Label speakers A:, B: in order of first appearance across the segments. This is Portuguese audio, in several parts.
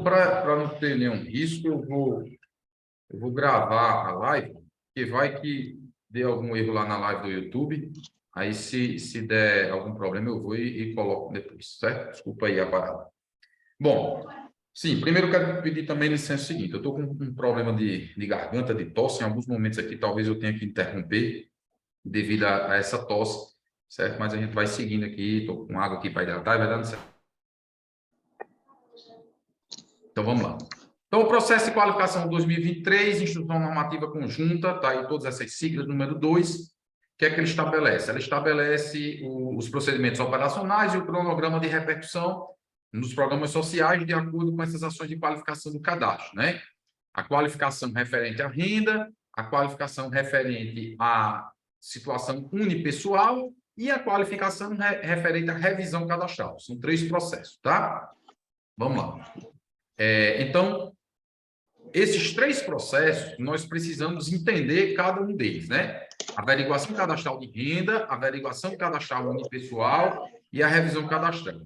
A: Para não ter nenhum risco, eu vou gravar a live, porque vai que dê algum erro lá na live do YouTube. Aí, se der algum problema, eu vou e coloco depois, certo? Desculpa aí a parada. Bom, sim, primeiro eu quero pedir também licença seguinte. Eu estou com um problema de garganta, de tosse. Em alguns momentos aqui, talvez eu tenha que interromper devido a essa tosse, certo? Mas a gente vai seguindo aqui. Estou com água aqui para hidratar e vai dando certo. Então, vamos lá. Então, o processo de qualificação 2023, Instrução Normativa Conjunta, está aí todas essas siglas, número 2, o que é que ele estabelece? Ela estabelece os procedimentos operacionais e o cronograma de repercussão nos programas sociais de acordo com essas ações de qualificação do cadastro, né? A qualificação referente à renda, a qualificação referente à situação unipessoal e a qualificação referente à revisão cadastral. São 3 processos, tá? Vamos lá. Então, esses 3 processos, nós precisamos entender cada um deles, né? Averiguação cadastral de renda, averiguação cadastral unipessoal e a revisão cadastral.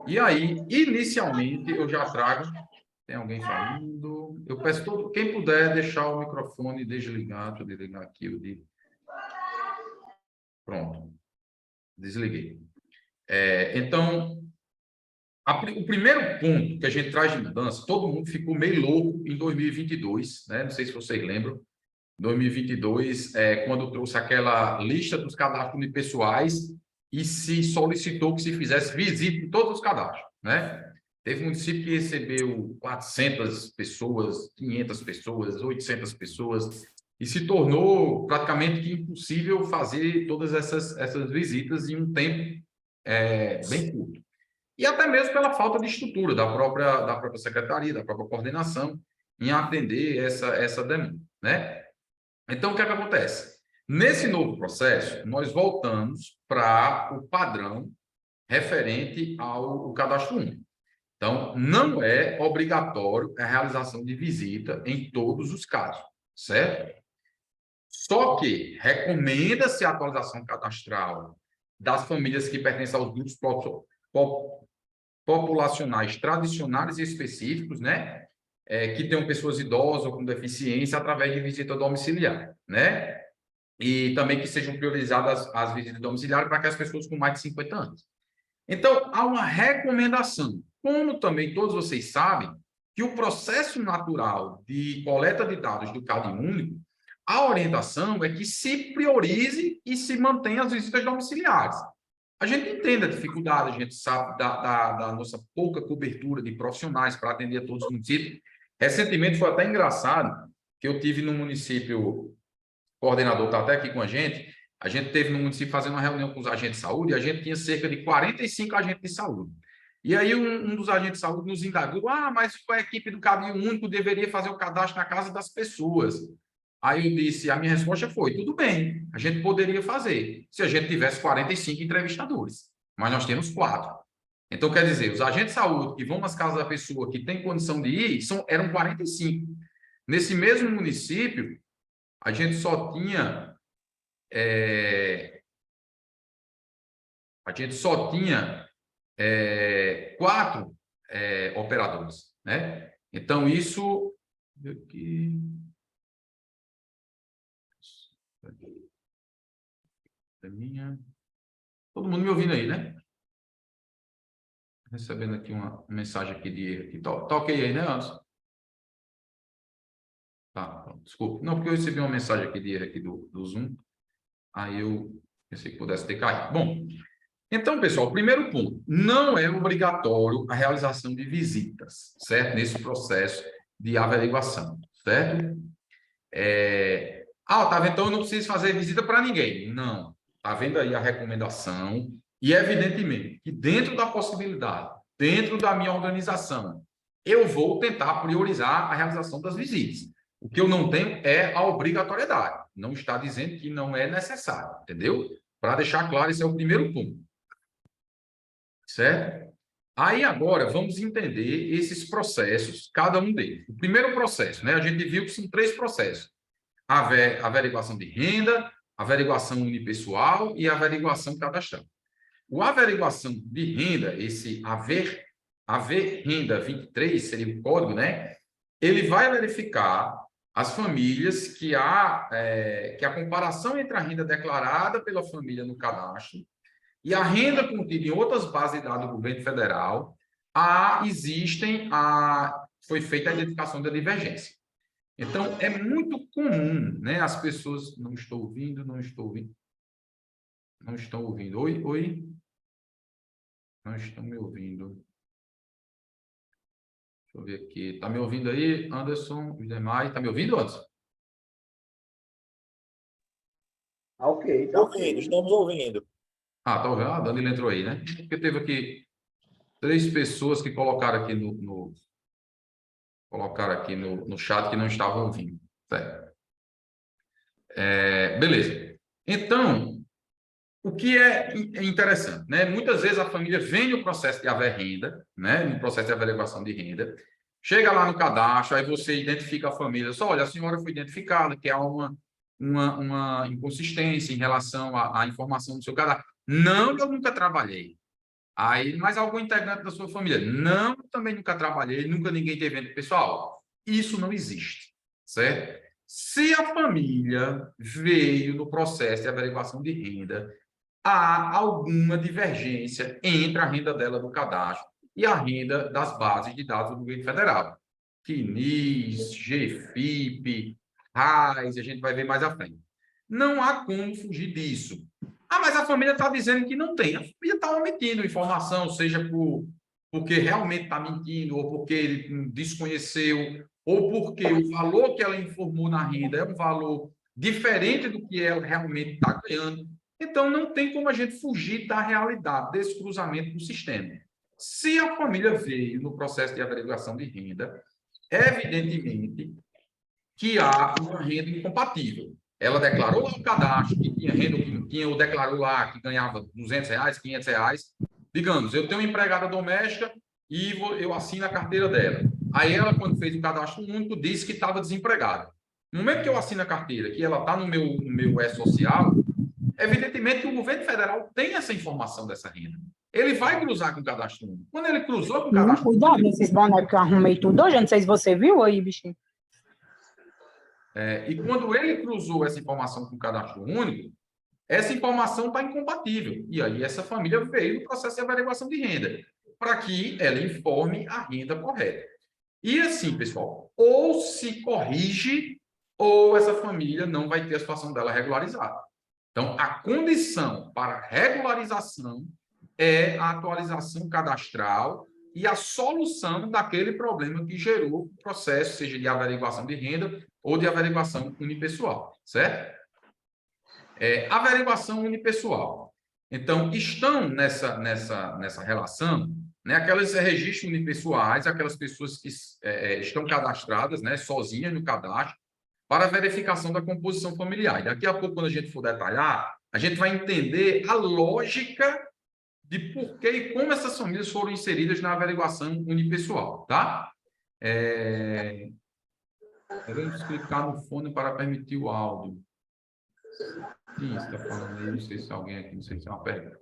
A: E aí, inicialmente, eu já trago... Tem alguém falando? Eu peço todo quem puder deixar o microfone desligado. Deixa eu desligar aqui o de... Pronto. Desliguei. Então, o primeiro ponto que a gente traz de mudança, todo mundo ficou meio louco em 2022, né? Não sei se vocês lembram. 2022, quando trouxe aquela lista dos cadastros unipessoais e se solicitou que se fizesse visita em todos os cadastros, né? Teve um município que recebeu 400 pessoas, 500 pessoas, 800 pessoas, e se tornou praticamente impossível fazer todas essas visitas em um tempo bem curto. E até mesmo pela falta de estrutura da própria secretaria, da própria coordenação, em atender essa demanda, né? Então, o que é que acontece? Nesse novo processo, nós voltamos para o padrão referente ao cadastro único. Então, não é obrigatório a realização de visita em todos os casos, certo? Só que recomenda-se a atualização cadastral das famílias que pertencem aos grupos populacionais tradicionais e específicos, né? Que tenham pessoas idosas ou com deficiência através de visita domiciliar, né? E também que sejam priorizadas as visitas domiciliares para aquelas pessoas com mais de 50 anos. Então, há uma recomendação. Como também todos vocês sabem, que o processo natural de coleta de dados do CadÚnico, a orientação é que se priorize e se mantenha as visitas domiciliares. A gente entende a dificuldade, a gente sabe da nossa pouca cobertura de profissionais para atender todos os municípios. Recentemente foi até engraçado que eu tive no município, o coordenador está até aqui com a gente teve no município fazendo uma reunião com os agentes de saúde e a gente tinha cerca de 45 agentes de saúde. E aí um dos agentes de saúde nos indagou, mas a equipe do CadÚnico deveria fazer o cadastro na casa das pessoas. Aí eu disse, a minha resposta foi, tudo bem, a gente poderia fazer, se a gente tivesse 45 entrevistadores, mas nós temos 4. Então, quer dizer, os agentes de saúde que vão nas casas da pessoa que tem condição de ir, eram 45. Nesse mesmo município, a gente só tinha 4 operadores, né? Então, isso... Aqui... Todo mundo me ouvindo aí, né? Recebendo aqui uma mensagem aqui de erro. Tá ok aí, né, Anderson? Tá, desculpa. Não, porque eu recebi uma mensagem aqui de erro aqui do Zoom. Aí eu pensei que pudesse ter caído. Bom, então, pessoal, primeiro ponto. Não é obrigatório a realização de visitas, certo? Nesse processo de averiguação, certo? Tá vendo? Então eu não preciso fazer visita para ninguém. Não. Está vendo aí a recomendação. E, evidentemente, que dentro da possibilidade, dentro da minha organização, eu vou tentar priorizar a realização das visitas. O que eu não tenho é a obrigatoriedade. Não está dizendo que não é necessário, entendeu? Para deixar claro, esse é o primeiro ponto. Certo? Aí, agora, vamos entender esses processos, cada um deles. O primeiro processo, né? A gente viu que são 3 processos. A averiguação de renda, averiguação unipessoal e averiguação cadastral. A averiguação de renda, esse haver, AV Renda 23, seria o código, né? Ele vai verificar as famílias que a comparação entre a renda declarada pela família no cadastro e a renda contida em outras bases de dados do governo federal, foi feita a identificação da divergência. Então, é muito comum, né? As pessoas, não estou ouvindo, não estão ouvindo. Oi, oi, não estão me ouvindo. Deixa eu ver aqui. Está me ouvindo aí, Anderson, os demais? Está me ouvindo, Anderson?
B: Ok, tá ouvindo, estamos ouvindo.
A: Ah, tá ouvindo? A Danilo entrou aí, né? Porque teve aqui 3 pessoas que colocaram aqui no chat que não estavam ouvindo. Certo. Beleza. Então, o que é interessante, né? Muitas vezes a família vem no processo de haver renda, né? No processo de averiguação de renda, chega lá no cadastro, aí você identifica a família, só olha, a senhora foi identificada, que há uma inconsistência em relação à informação do seu cadastro. Não, eu nunca trabalhei. Aí, mais algum integrante da sua família? Não, também nunca trabalhei, nunca ninguém teve evento pessoal. Isso não existe, certo? Se a família veio no processo de averiguação de renda, há alguma divergência entre a renda dela do cadastro e a renda das bases de dados do governo federal. CNIS, GFIP, RAIS, a gente vai ver mais à frente. Não há como fugir disso. Ah, mas a família está dizendo que não tem. A família está omitindo informação, seja porque realmente está mentindo, ou porque ele desconheceu, ou porque o valor que ela informou na renda é um valor diferente do que ela realmente está ganhando. Então, não tem como a gente fugir da realidade desse cruzamento do sistema. Se a família veio no processo de averiguação de renda, evidentemente que há uma renda incompatível. Ela declarou lá no cadastro que tinha renda ou que não tinha, ou declarou lá que ganhava R$ 200, R$ 500. Digamos, eu tenho uma empregada doméstica e eu assino a carteira dela. Aí ela, quando fez o cadastro único, disse que estava desempregada. No momento que eu assino a carteira, que ela está no meu E-Social, evidentemente que o governo federal tem essa informação dessa renda. Ele vai cruzar com o cadastro único. Quando ele cruzou com o cadastro único...
C: Cuidado nesses bonecos que eu arrumei tudo hoje. Eu não sei se você viu aí, bichinho.
A: E quando ele cruzou essa informação com o cadastro único, essa informação está incompatível. E aí essa família veio no processo de averiguação de renda, para que ela informe a renda correta. E assim, pessoal, ou se corrige, ou essa família não vai ter a situação dela regularizada. Então, a condição para regularização é a atualização cadastral e a solução daquele problema que gerou o processo, seja de averiguação de renda ou de averiguação unipessoal, certo? Averiguação unipessoal. Então, estão nessa relação, né, aqueles registros unipessoais, aquelas pessoas que estão cadastradas, né, sozinhas no cadastro, para verificação da composição familiar. E daqui a pouco, quando a gente for detalhar, a gente vai entender a lógica de por que e como essas famílias foram inseridas na averiguação unipessoal, tá? Devemos clicar no fone para permitir o áudio. Sim, você está falando aí, não sei se alguém aqui, não sei se é uma pergunta.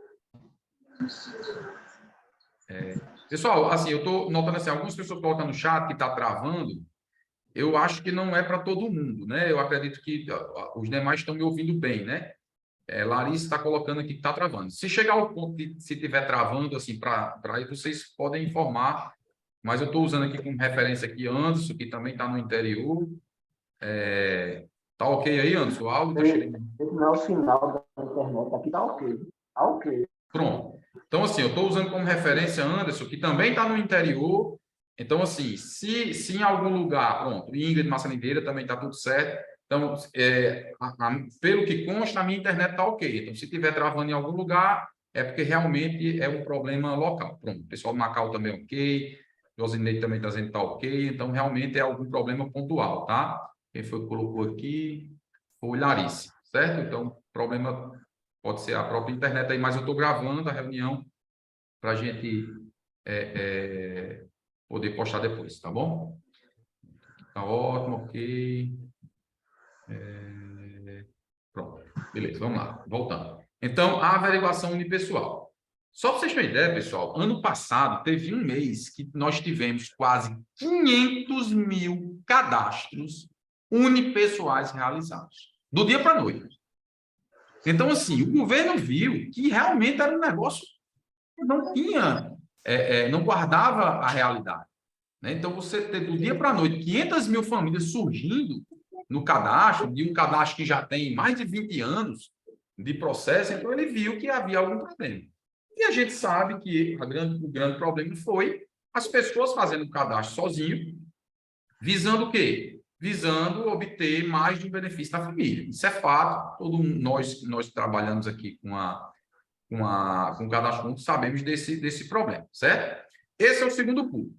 A: Pessoal, assim, eu estou notando assim, algumas pessoas colocam no chat que está travando. Eu acho que não é para todo mundo, né? Eu acredito que os demais estão me ouvindo bem, né? Larissa está colocando aqui que está travando. Se chegar ao ponto de se estiver travando, assim, para aí, vocês podem informar, mas eu estou usando aqui como referência aqui Anderson, que também está no interior. Tá ok aí, Anderson? O áudio está chegando.
B: Não é o sinal da internet, aqui tá ok. Tá ok.
A: Pronto. Então, assim, eu estou usando como referência Anderson, que também está no interior. Então, assim, se em algum lugar, pronto, Ingrid Massalindeira também está tudo certo. Então, pelo que consta, a minha internet está ok. Então, se estiver travando em algum lugar, é porque realmente é um problema local. Pronto, o pessoal do Macau também é ok, Josineide também está dizendo que está ok. Então, realmente é algum problema pontual, tá? Quem foi que colocou aqui foi Larissa, certo? Então, problema pode ser a própria internet aí, mas eu estou gravando a reunião para a gente poder postar depois, tá bom? Tá ótimo, ok. Pronto, beleza, vamos lá, voltando. Então, a averiguação unipessoal. Só para vocês terem ideia, pessoal, ano passado teve um mês que nós tivemos quase 500 mil cadastros unipessoais realizados, do dia para a noite. Então, assim, o governo viu que realmente era um negócio que não tinha, não guardava a realidade, né? Então, você ter do dia para a noite 500 mil famílias surgindo no cadastro, de um cadastro que já tem mais de 20 anos de processo, então ele viu que havia algum problema. E a gente sabe que o grande problema foi as pessoas fazendo o cadastro sozinho, visando o quê? Visando obter mais de um benefício da família. Isso é fato, nós trabalhamos aqui com o cadastro único, sabemos desse problema, certo? Esse é o segundo público.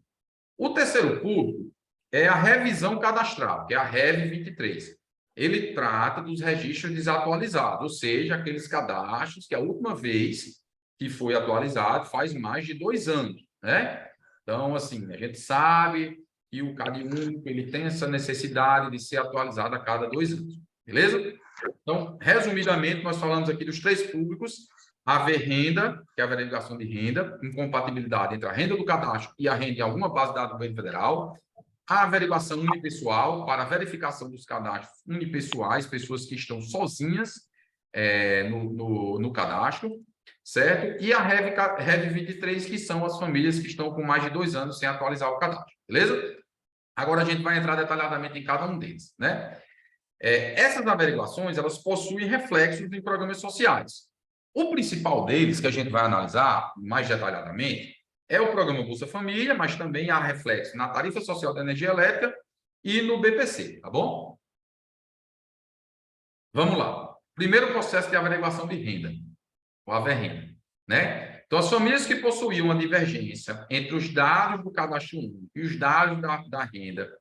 A: O terceiro público é a revisão cadastral, que é a REV 23. Ele trata dos registros desatualizados, ou seja, aqueles cadastros que a última vez que foi atualizado faz mais de 2 anos, né? Então, assim, a gente sabe que o CAD único ele tem essa necessidade de ser atualizado a cada 2 anos, beleza? Então, resumidamente, nós falamos aqui dos 3 públicos: haver renda, que é a verificação de renda, incompatibilidade entre a renda do cadastro e a renda em alguma base de dados do governo federal, a averiguação unipessoal para a verificação dos cadastros unipessoais, pessoas que estão sozinhas no cadastro, certo? E a REV 23, que são as famílias que estão com mais de 2 anos sem atualizar o cadastro, beleza? Agora a gente vai entrar detalhadamente em cada um deles, né? Essas averiguações, elas possuem reflexos em programas sociais. O principal deles, que a gente vai analisar mais detalhadamente, é o programa Bolsa Família, mas também há reflexo na tarifa social da energia elétrica e no BPC, tá bom? Vamos lá. Primeiro processo de averiguação de renda, o haver-renda, né? Então, as famílias que possuíam uma divergência entre os dados do cadastro único e os dados da renda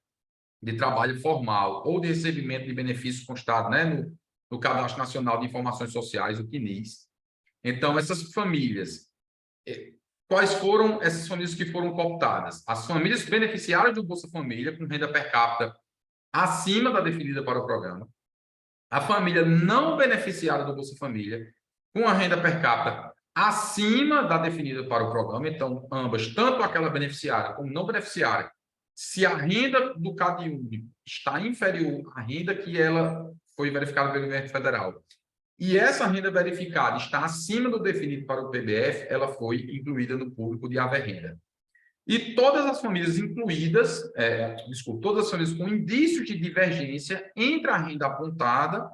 A: de trabalho formal ou de recebimento de benefícios constado, né, no Cadastro Nacional de Informações Sociais, o CNIS. Então, essas famílias, quais foram essas famílias que foram cooptadas? As famílias beneficiárias do Bolsa Família com renda per capita acima da definida para o programa, a família não beneficiária do Bolsa Família com a renda per capita acima da definida para o programa. Então, ambas, tanto aquela beneficiária como não beneficiária, se a renda do CAD único está inferior à renda que ela foi verificada pelo governo federal, e essa renda verificada está acima do definido para o PBF, ela foi incluída no público de haver-renda. E todas as famílias incluídas, todas as famílias com indícios de divergência entre a renda apontada,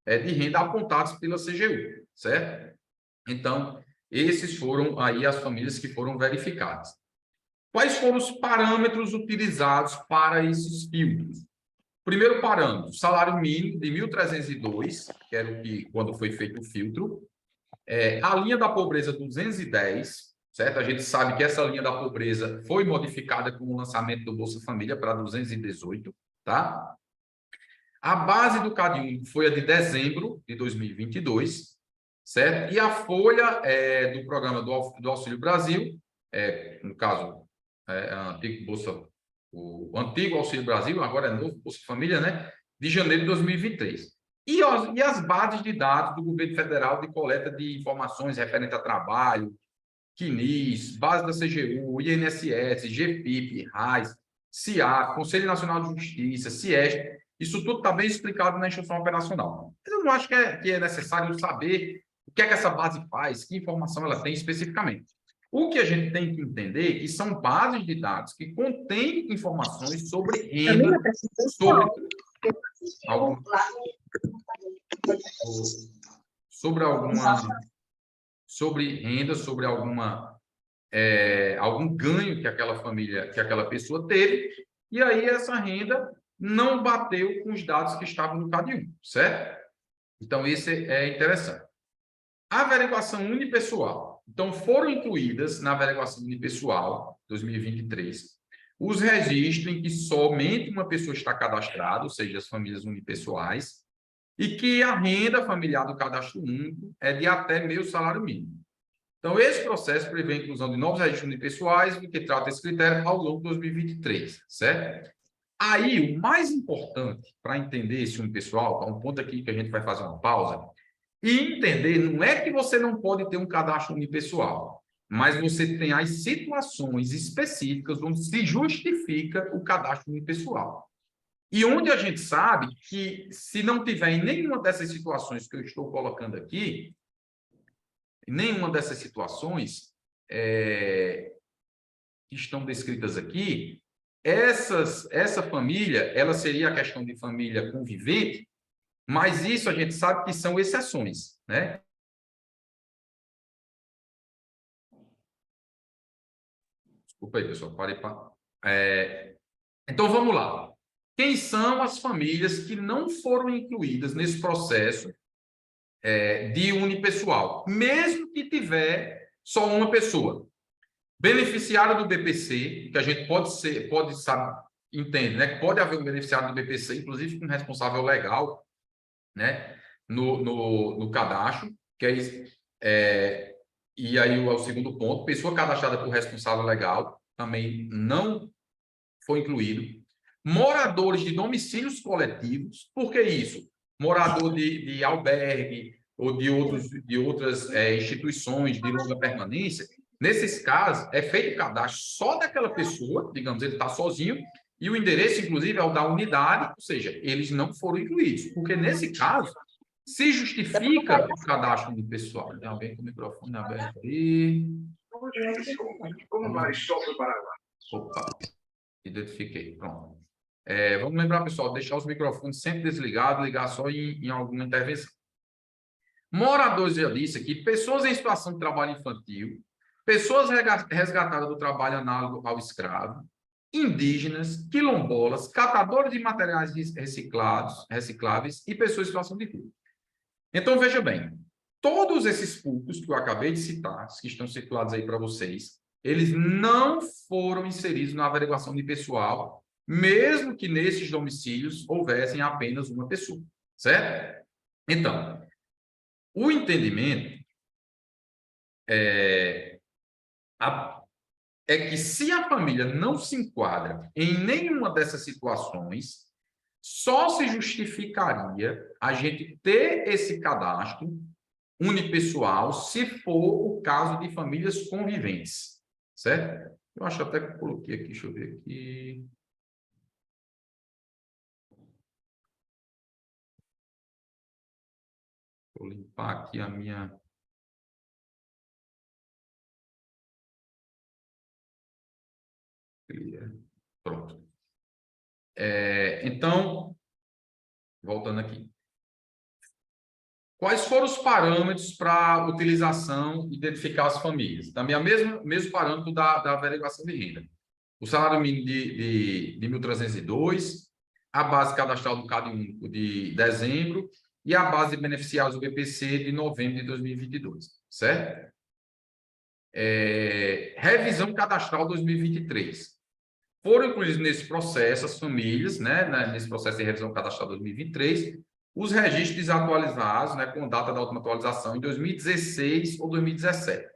A: de renda apontadas pela CGU, certo? Então, esses foram aí as famílias que foram verificadas. Quais foram os parâmetros utilizados para esses filtros? Primeiro parâmetro, salário mínimo de 1.302, que era o que, quando foi feito o filtro. A linha da pobreza 210, certo? A gente sabe que essa linha da pobreza foi modificada com o lançamento do Bolsa Família para 218, tá? A base do CAD único foi a de dezembro de 2022, certo? E a folha do programa do Auxílio Brasil, no caso, o antigo Auxílio Brasil, agora é novo Bolsa Família, né? De janeiro de 2023. E as bases de dados do governo federal de coleta de informações referentes a trabalho, CNIS, base da CGU, INSS, GPIP, RAIS, CIA, Conselho Nacional de Justiça, CIESP, isso tudo está bem explicado na instrução operacional. Mas eu não acho que é necessário saber o que é que essa base faz, que informação ela tem especificamente. O que a gente tem que entender é que são bases de dados que contêm informações sobre renda, sobre algum ganho que aquela família, que aquela pessoa teve, e aí essa renda não bateu com os dados que estavam no CAD único, certo? Então, isso é interessante. A averiguação unipessoal. Então, foram incluídas na averiguação unipessoal 2023 os registros em que somente uma pessoa está cadastrada, ou seja, as famílias unipessoais, e que a renda familiar do cadastro único é de até meio salário mínimo. Então, esse processo prevê a inclusão de novos registros unipessoais, que trata esse critério ao longo de 2023, certo? Aí, o mais importante para entender esse unipessoal, tá um ponto aqui que a gente vai fazer uma pausa, e entender, não é que você não pode ter um cadastro unipessoal, mas você tem as situações específicas onde se justifica o cadastro unipessoal. E onde a gente sabe que, se não tiver em nenhuma dessas situações que eu estou colocando aqui, nenhuma dessas situações que estão descritas aqui, essa família, ela seria a questão de família convivente, mas isso a gente sabe que são exceções, né? Desculpa aí, pessoal, parei para... Então, vamos lá. Quem são as famílias que não foram incluídas nesse processo de unipessoal, mesmo que tiver só uma pessoa? Beneficiário do BPC, que a gente entende, né? Que pode haver um beneficiário do BPC, inclusive com responsável legal, né? No cadastro, e aí o segundo ponto, pessoa cadastrada por responsável legal, também não foi incluído. Moradores de domicílios coletivos, por que isso? Morador de albergue ou de outras instituições de longa permanência. Nesses casos, é feito o cadastro só daquela pessoa, digamos, ele está sozinho, e o endereço, inclusive, é o da unidade, ou seja, eles não foram incluídos, porque nesse caso, se justifica o cadastro unipessoal. Tem alguém com o microfone aberto aí? Opa, identifiquei, pronto. Vamos lembrar, pessoal, deixar os microfones sempre desligados, ligar só em alguma intervenção. Moradores de lista aqui, pessoas em situação de trabalho infantil, pessoas resgatadas do trabalho análogo ao escravo, indígenas, quilombolas, catadores de materiais recicláveis e pessoas em situação de rua. Então, veja bem, todos esses públicos que eu acabei de citar, que estão circulados aí para vocês, eles não foram inseridos na averiguação de pessoal, mesmo que nesses domicílios houvessem apenas uma pessoa, certo? Então, o entendimento é que se a família não se enquadra em nenhuma dessas situações, só se justificaria a gente ter esse cadastro unipessoal se for o caso de famílias conviventes, certo? Eu acho até que eu coloquei aqui, deixa eu ver aqui. Vou limpar aqui a minha... Pronto. Então, voltando aqui. Quais foram os parâmetros para utilização e identificar as famílias? Também é o mesmo parâmetro da averiguação de renda. O salário mínimo de 1.302, a base cadastral do CAD único de dezembro e a base de beneficiários do BPC de novembro de 2022, certo? Revisão cadastral 2023. Foram incluídos nesse processo as famílias, né, nesse processo de revisão cadastral 2023, os registros desatualizados, né, com data da última atualização em 2016 ou 2017.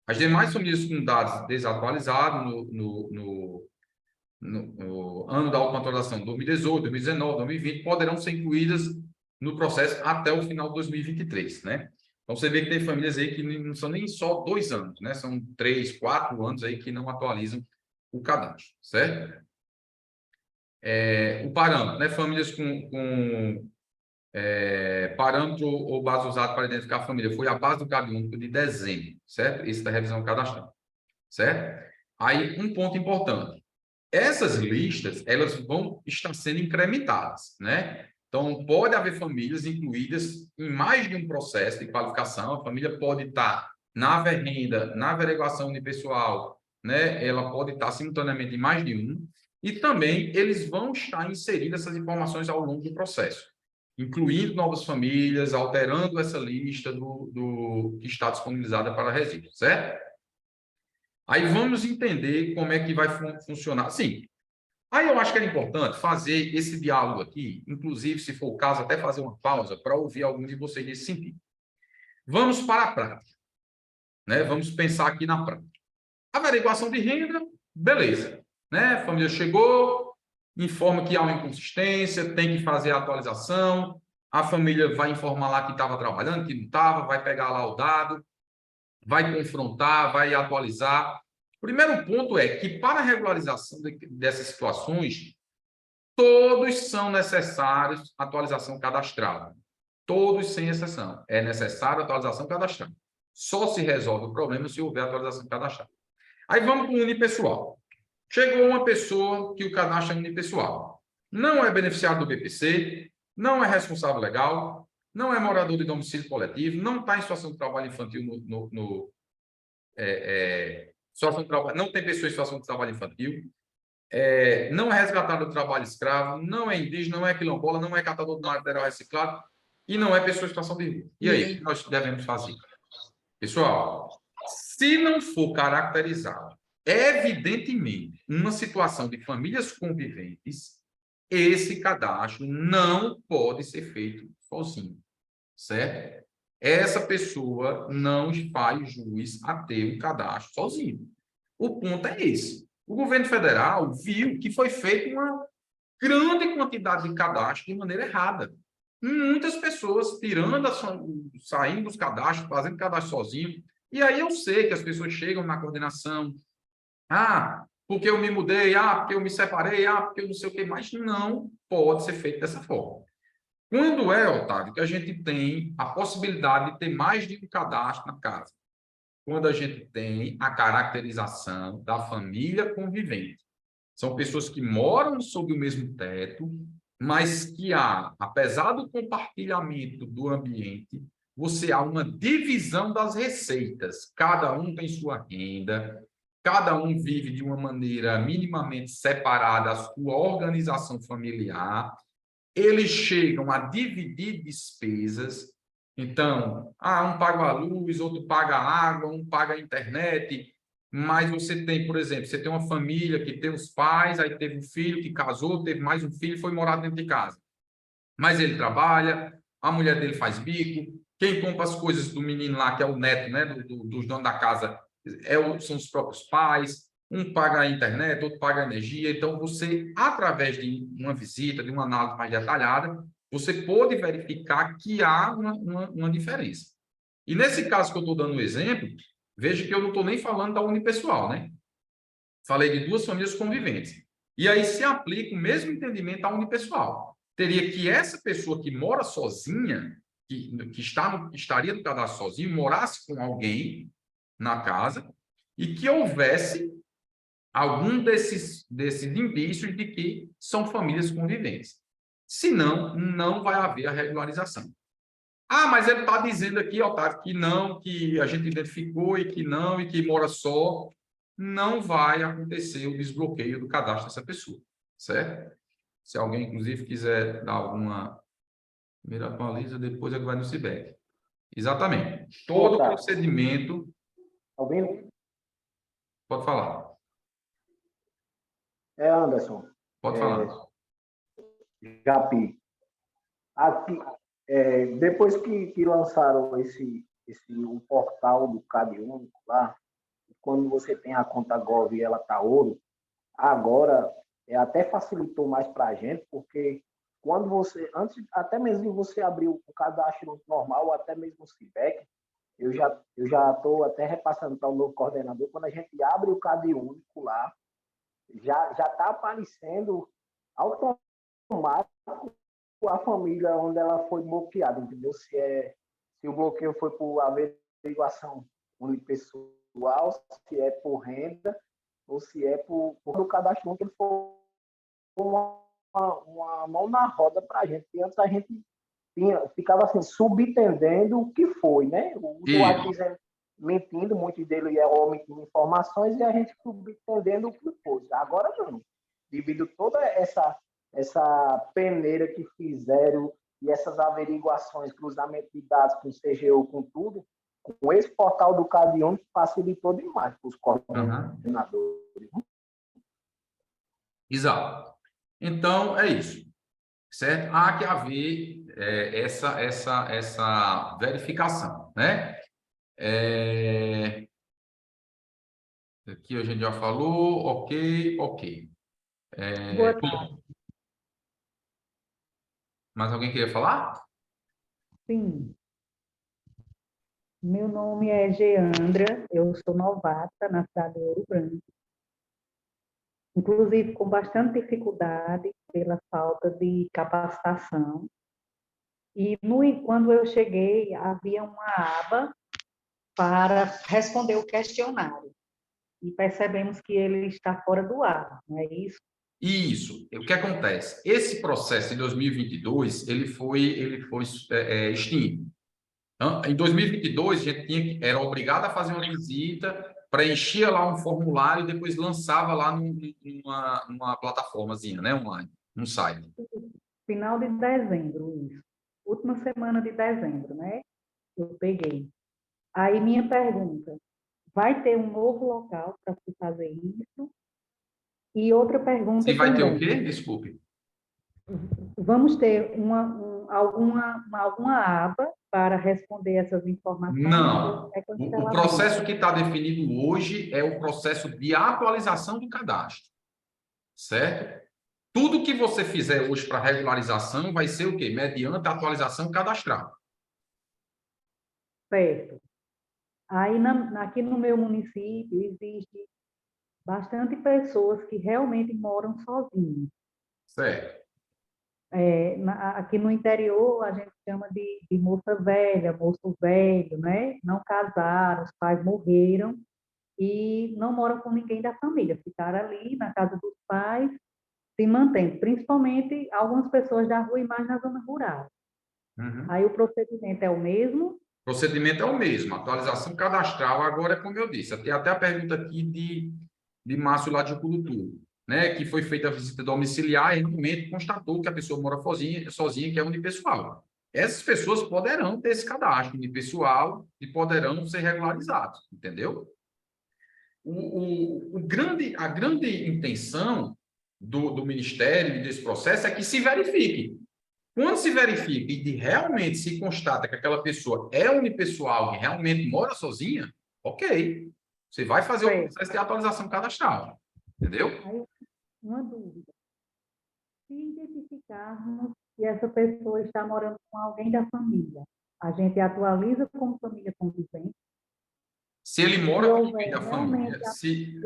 A: As demais famílias com dados desatualizados no ano da última atualização, 2018, 2019, 2020, poderão ser incluídas no processo até o final de 2023, né? Então, você vê que tem famílias aí que não são nem só 2 anos, né? São 3, 4 anos aí que não atualizam o cadastro, certo? O parâmetro, né? Famílias com parâmetro ou base usada para identificar a família foi a base do CAD único de dezembro, certo? Isso da revisão cadastral, certo? Aí, um ponto importante. Essas listas, elas vão estar sendo incrementadas, né? Então, pode haver famílias incluídas em mais de um processo de qualificação. A família pode estar na renda, na averiguação unipessoal, né? Ela pode estar simultaneamente em mais de um. E também eles vão estar inserindo essas informações ao longo do processo, incluindo novas famílias, alterando essa lista que está disponibilizada para registro, certo? Aí vamos entender como é que vai funcionar. Sim, aí eu acho que é importante fazer esse diálogo aqui, inclusive, se for o caso, até fazer uma pausa para ouvir algum de vocês nesse sentido. Vamos para a prática, né? Vamos pensar aqui na prática. Averiguação de renda, beleza, né? A família chegou, informa que há uma inconsistência, tem que fazer a atualização, a família vai informar lá que estava trabalhando, que não estava, vai pegar lá o dado, vai confrontar, vai atualizar. O primeiro ponto é que, para a regularização dessas situações, todos são necessários atualização cadastral. Todos, sem exceção. É necessário atualização cadastral. Só se resolve o problema se houver atualização cadastral. Aí vamos para o unipessoal. Chegou uma pessoa que o cadastro é unipessoal. Não é beneficiário do BPC, não é responsável legal, não é morador de domicílio coletivo, não está em situação de trabalho infantil situação de trabalho, não tem pessoa em situação de trabalho infantil, não é resgatado do trabalho escravo, não é indígena, não é quilombola, não é catador de material reciclado e não é pessoa em situação de rua. E aí, o que nós devemos fazer? Pessoal, se não for caracterizado, evidentemente, uma situação de famílias conviventes, esse cadastro não pode ser feito sozinho, certo? Essa pessoa não faz jus a ter um cadastro sozinho. O ponto é esse. O governo federal viu que foi feita uma grande quantidade de cadastros de maneira errada. Muitas pessoas saindo dos cadastros, fazendo cadastro sozinho. E aí eu sei que as pessoas chegam na coordenação, porque eu me mudei, porque eu me separei, porque eu não sei o que mais. Não pode ser feito dessa forma. Quando Otávio, que a gente tem a possibilidade de ter mais de um cadastro na casa? Quando a gente tem a caracterização da família convivente. São pessoas que moram sob o mesmo teto, mas que apesar do compartilhamento do ambiente, você há uma divisão das receitas. Cada um tem sua renda, cada um vive de uma maneira minimamente separada a sua organização familiar. Eles chegam a dividir despesas. Então, um paga a luz, outro paga a água, um paga a internet. Mas você tem, por exemplo, você tem uma família que tem os pais, aí teve um filho que casou, teve mais um filho e foi morar dentro de casa. Mas ele trabalha, a mulher dele faz bico, quem compra as coisas do menino lá, que é o neto, né, dos donos da casa, são os próprios pais. Um paga a internet, outro paga a energia. Então, você, através de uma visita, de uma análise mais detalhada, você pode verificar que há uma diferença. E nesse caso que eu estou dando o exemplo, veja que eu não estou nem falando da unipessoal, né? Falei de duas famílias conviventes. E aí se aplica o mesmo entendimento à unipessoal. Teria que essa pessoa que mora sozinha, que estaria no cadastro sozinho, morasse com alguém na casa e que houvesse algum desses indícios de que são famílias conviventes. Senão, não vai haver a regularização. Mas ele está dizendo aqui, Otávio, que não, que a gente identificou e que não, e que mora só. Não vai acontecer o desbloqueio do cadastro dessa pessoa, certo? Se alguém, inclusive, quiser dar alguma... Primeiro atualiza, depois é que vai no CIBEC. Exatamente. Todo procedimento...
B: Ouvindo?
A: Pode falar.
B: Anderson.
A: Pode falar.
B: Japi. Aqui, depois que lançaram o portal do Cade Único lá, quando você tem a conta Gov e ela está ouro, agora até facilitou mais para a gente, porque quando você, antes, até mesmo de você abrir o cadastro normal, ou até mesmo o CIBEC, eu já estou até repassando para o novo coordenador, quando a gente abre o Cade Único lá, já está aparecendo automático a família onde ela foi bloqueada, entendeu? Se o bloqueio foi por averiguação unipessoal, se é por renda, ou se é por o cadastro, que ele for uma mão na roda para a gente. E antes a gente ficava assim, subentendendo o que foi, né? O usuário dizendo, mentindo, muitos dele ia omitindo informações e a gente subentendendo o que foi. Agora não. Devido toda essa peneira que fizeram e essas averiguações, cruzamento de dados com o CGU, com tudo, com esse portal do Cade Único facilitou demais para os coordenadores.
A: Exato. Então, é isso. Certo? Há que haver essa verificação, né? Aqui a gente já falou, ok.
C: Boa tarde.
A: Mais alguém queria falar?
C: Sim.
D: Meu nome é Geandra, eu sou novata na cidade de Ouro Branco, inclusive com bastante dificuldade pela falta de capacitação. E quando eu cheguei, havia uma aba para responder o questionário. E percebemos que ele está fora do ar, não é isso?
A: Isso. O que acontece? Esse processo em 2022, ele foi extinto. Então, em 2022, a gente era obrigado a fazer uma visita, preenchia lá um formulário e depois lançava lá numa plataformazinha, né, online, num site.
D: Final de dezembro, isso. Última semana de dezembro, né? Eu peguei. Aí minha pergunta, vai ter um novo local para se fazer isso? E outra pergunta
A: Se vai ter o
D: também.
A: quê? Desculpe.
D: Vamos ter alguma aba para responder essas informações?
A: Não.
D: É com
A: O processo que está definido hoje é o processo de atualização do cadastro, certo? Tudo que você fizer hoje para regularização vai ser o quê? Mediante a atualização cadastral.
D: Certo. Aí, aqui no meu município, existe bastante pessoas que realmente moram sozinhas.
A: Certo.
D: Aqui no interior, a gente chama de moça velha, moço velho, né? Não casaram, os pais morreram e não moram com ninguém da família. Ficaram ali na casa dos pais, se mantendo, principalmente algumas pessoas da rua e mais na zona rural.
A: Uhum.
D: Aí o procedimento é o mesmo?
A: O procedimento é o mesmo, atualização cadastral. Agora, é como eu disse, tem até a pergunta aqui de Márcio lá de Curutu, né? Que foi feita a visita domiciliar e realmente constatou que a pessoa mora sozinha, que é unipessoal. Essas pessoas poderão ter esse cadastro unipessoal e poderão ser regularizados, entendeu? A grande intenção do Ministério e desse processo é que se verifique. Quando se verifica e realmente se constata que aquela pessoa é unipessoal, que realmente mora sozinha, ok. Você vai fazer o processo de atualização cadastral. Entendeu?
D: Aí, uma dúvida. Se identificarmos que essa pessoa está morando com alguém da família, a gente atualiza como família convivente?
A: Se ele mora com alguém da família,
D: se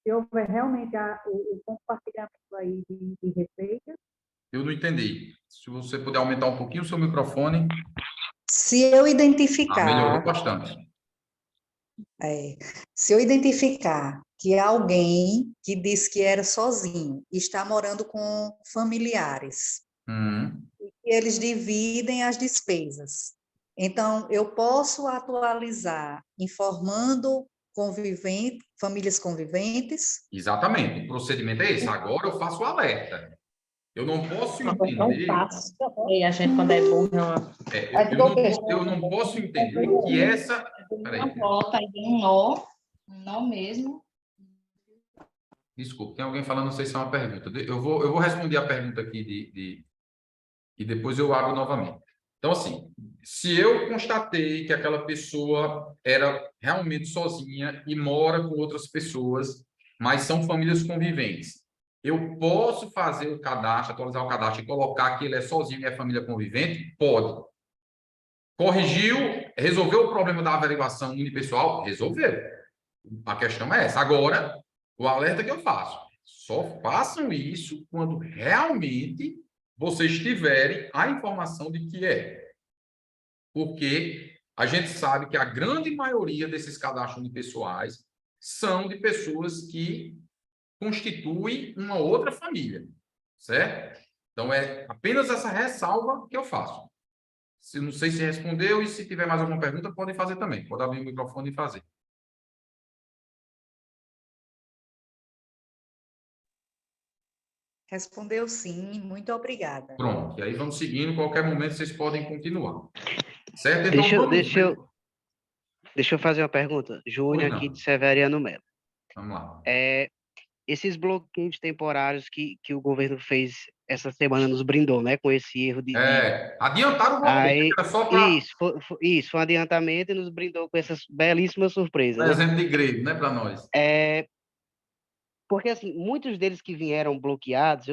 D: houver realmente o compartilhamento aí de receitas?
A: Eu não entendi. Se você puder aumentar um pouquinho o seu microfone.
E: Se eu identificar,
A: melhorou bastante.
E: Se eu identificar que alguém que disse que era sozinho está morando com familiares e que eles dividem as despesas, então eu posso atualizar informando famílias conviventes?
A: Exatamente. O procedimento é esse. Agora eu faço o alerta. Eu não posso entender.
C: E a gente, quando é burro,
A: eu não posso entender que essa.
F: Uma volta aí, um nó mesmo.
A: Desculpa, tem alguém falando, não sei se é uma pergunta. Eu vou responder a pergunta aqui e depois eu abro novamente. Então, assim, se eu constatei que aquela pessoa era realmente sozinha e mora com outras pessoas, mas são famílias conviventes, eu posso fazer o cadastro, atualizar o cadastro e colocar que ele é sozinho e é família convivente? Pode. Corrigiu, resolveu o problema da averiguação unipessoal? Resolveu. A questão é essa. Agora, o alerta que eu faço, só façam isso quando realmente vocês tiverem a informação de que é. Porque a gente sabe que a grande maioria desses cadastros unipessoais são de pessoas que constituem uma outra família, certo? Então, é apenas essa ressalva que eu faço. Não sei se respondeu e se tiver mais alguma pergunta, podem fazer também. Pode abrir o microfone e fazer.
E: Respondeu sim, muito obrigada.
A: Pronto, e aí vamos seguindo, qualquer momento vocês podem continuar. Certo? Então,
G: deixa eu fazer uma pergunta. Júnior, aqui de Severiano Melo.
A: Vamos lá.
G: Esses bloqueios temporários que o governo fez essa semana nos brindou, né? Com esse erro de...
A: adiantaram o bloqueio, era só para...
G: Isso, foi um adiantamento e nos brindou com essas belíssimas surpresas.
A: Exemplo de grego, né, para nós.
G: Porque, assim, muitos deles que vieram bloqueados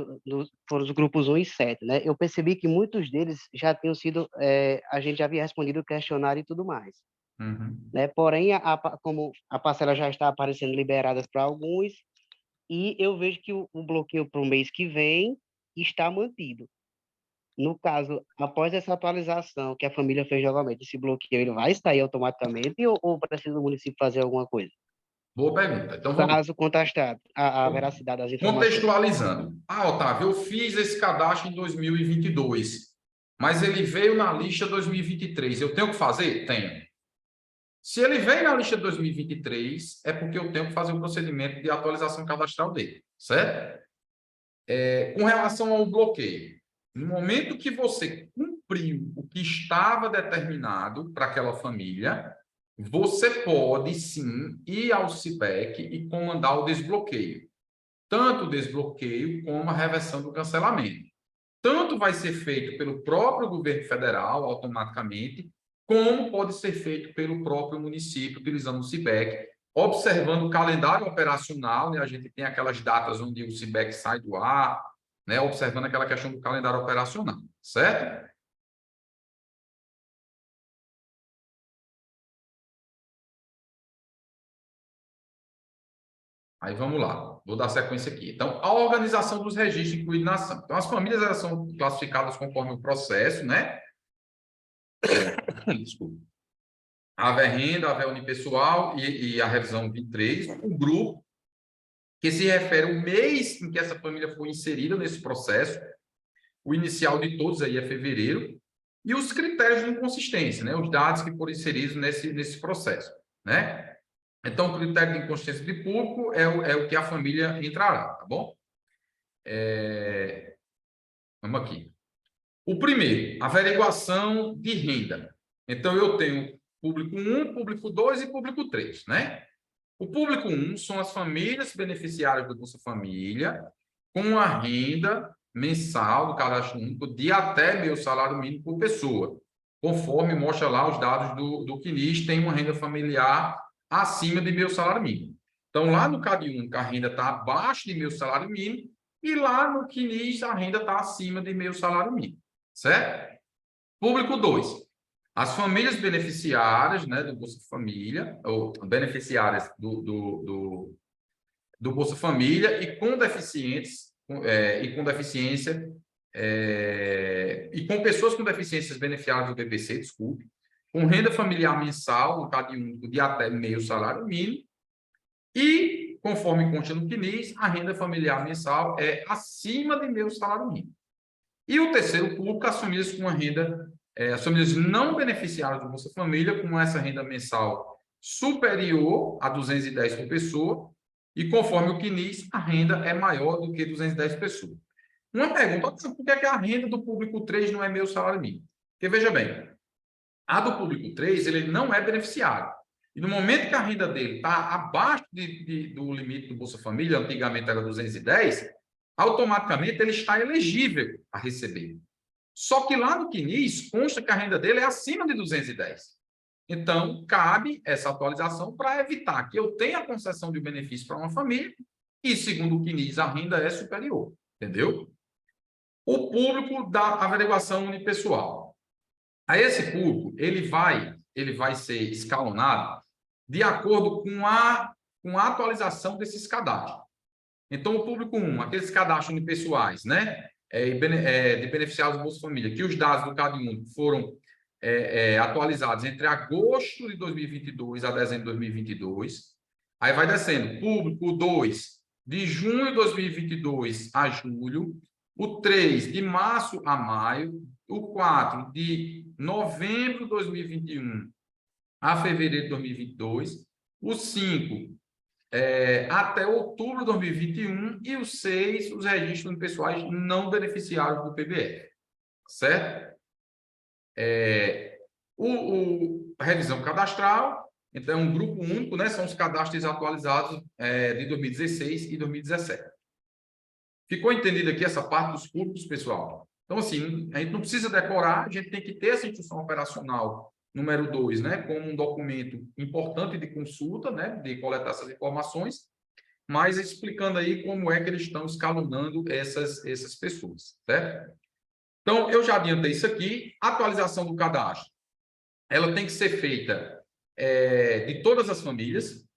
G: foram os grupos 1 e 7, né? Eu percebi que muitos deles já tinham sido, a gente já havia respondido o questionário e tudo mais.
A: Uhum.
G: Né? Porém, como a parcela já está aparecendo liberadas para alguns, e eu vejo que o bloqueio para o mês que vem está mantido. No caso, após essa atualização que a família fez novamente, esse bloqueio ele vai sair automaticamente ou precisa o município fazer alguma coisa?
A: Boa pergunta. Então, vamos lá.
G: Caso contestado a veracidade das informações.
A: Contextualizando. Otávio, eu fiz esse cadastro em 2022, mas ele veio na lista 2023. Eu tenho que fazer? Tenho. Se ele veio na lista 2023, é porque eu tenho que fazer o procedimento de atualização cadastral dele, certo? Com relação ao bloqueio, no momento que você cumpriu o que estava determinado para aquela família, você pode, sim, ir ao CIPEC e comandar o desbloqueio. Tanto o desbloqueio como a reversão do cancelamento. Tanto vai ser feito pelo próprio governo federal, automaticamente, como pode ser feito pelo próprio município, utilizando o CIBEC, observando o calendário operacional, né? A gente tem aquelas datas onde o CIBEC sai do ar, né? Observando aquela questão do calendário operacional, certo? Aí vamos lá, vou dar sequência aqui. Então, a organização dos registros incluídos na ação. Então, as famílias elas são classificadas conforme o processo, né? Desculpa. A renda, a unipessoal e a revisão 23, o grupo, que se refere ao mês em que essa família foi inserida nesse processo, o inicial de todos aí é fevereiro, e os critérios de inconsistência, né? Os dados que foram inseridos nesse processo, né? Então, o critério de inconsistência de público é o que a família entrará, tá bom? Vamos aqui. O primeiro, averiguação de renda. Então, eu tenho público 1, público 2 e público 3, né? O público 1 são as famílias beneficiárias do Bolsa Família com a renda mensal do cadastro único de até meio salário mínimo por pessoa. Conforme mostra lá os dados do CNIS, tem uma renda familiar acima de meio salário mínimo. Então, lá no CAD único, a renda está abaixo de meio salário mínimo e lá no CNIS, a renda está acima de meio salário mínimo, certo? Público 2. As famílias beneficiárias, né, do Bolsa Família, ou beneficiárias do Bolsa Família e com deficientes, e com deficiência, e com pessoas com deficiências beneficiárias do BPC, desculpe, com renda familiar mensal, no CAD único, de até meio salário mínimo, e, conforme consta no CNIS, a renda familiar mensal é acima de meio salário mínimo. E o terceiro público, as famílias com a renda, as famílias não beneficiárias do Bolsa Família, com essa renda mensal superior a 210 por pessoa, e conforme o CNIS, a renda é maior do que 210 pessoas. Uma pergunta, por que a renda do público 3 não é meio salário mínimo? Porque, veja bem, a do público 3, ele não é beneficiário. E no momento que a renda dele está abaixo do limite do Bolsa Família, antigamente era 210, automaticamente ele está elegível a receber. Só que lá no CNIS consta que a renda dele é acima de 210. Então, cabe essa atualização para evitar que eu tenha a concessão de benefício para uma família e, segundo o CNIS, a renda é superior. Entendeu? O público da averiguação unipessoal. A esse público, ele vai ser escalonado de acordo com a atualização desses cadastros. Então, o público 1, aqueles cadastros unipessoais, né, de beneficiários do Bolsa Família, que os dados do CAD único foram atualizados entre agosto de 2022 a dezembro de 2022. Aí vai descendo. Público 2, de junho de 2022 a julho. O 3, de março a maio. O 4, de novembro de 2021 a fevereiro de 2022. O 5, até outubro de 2021, e os 6, os registros pessoais não beneficiários do PBF, certo? A revisão cadastral, então é um grupo único, né? São os cadastros atualizados de 2016 e 2017. Ficou entendido aqui essa parte dos públicos, pessoal? Então, assim, a gente não precisa decorar, a gente tem que ter essa instrução operacional número 2, né, como um documento importante de consulta, né, de coletar essas informações. mas explicando aí como é que eles estão escalonando essas pessoas, certo? Então, eu já adiantei isso aqui. Atualização do cadastro. Ela tem que ser feita de todas as famílias.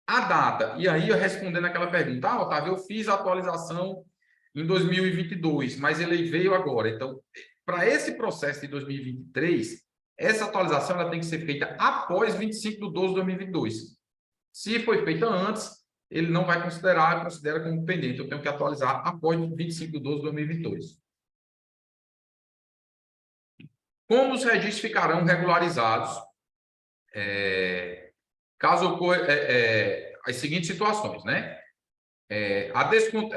A: A data, e aí eu respondendo aquela pergunta, Otávio, eu fiz a atualização em 2022, mas ele veio agora. Então, para esse processo de 2023, essa atualização ela tem que ser feita após 25/12/2022. Se foi feita antes, ele não vai considerar, considera como pendente. Eu tenho que atualizar após 25/12/2022. Como os registros ficarão regularizados caso ocorra as seguintes situações, né? A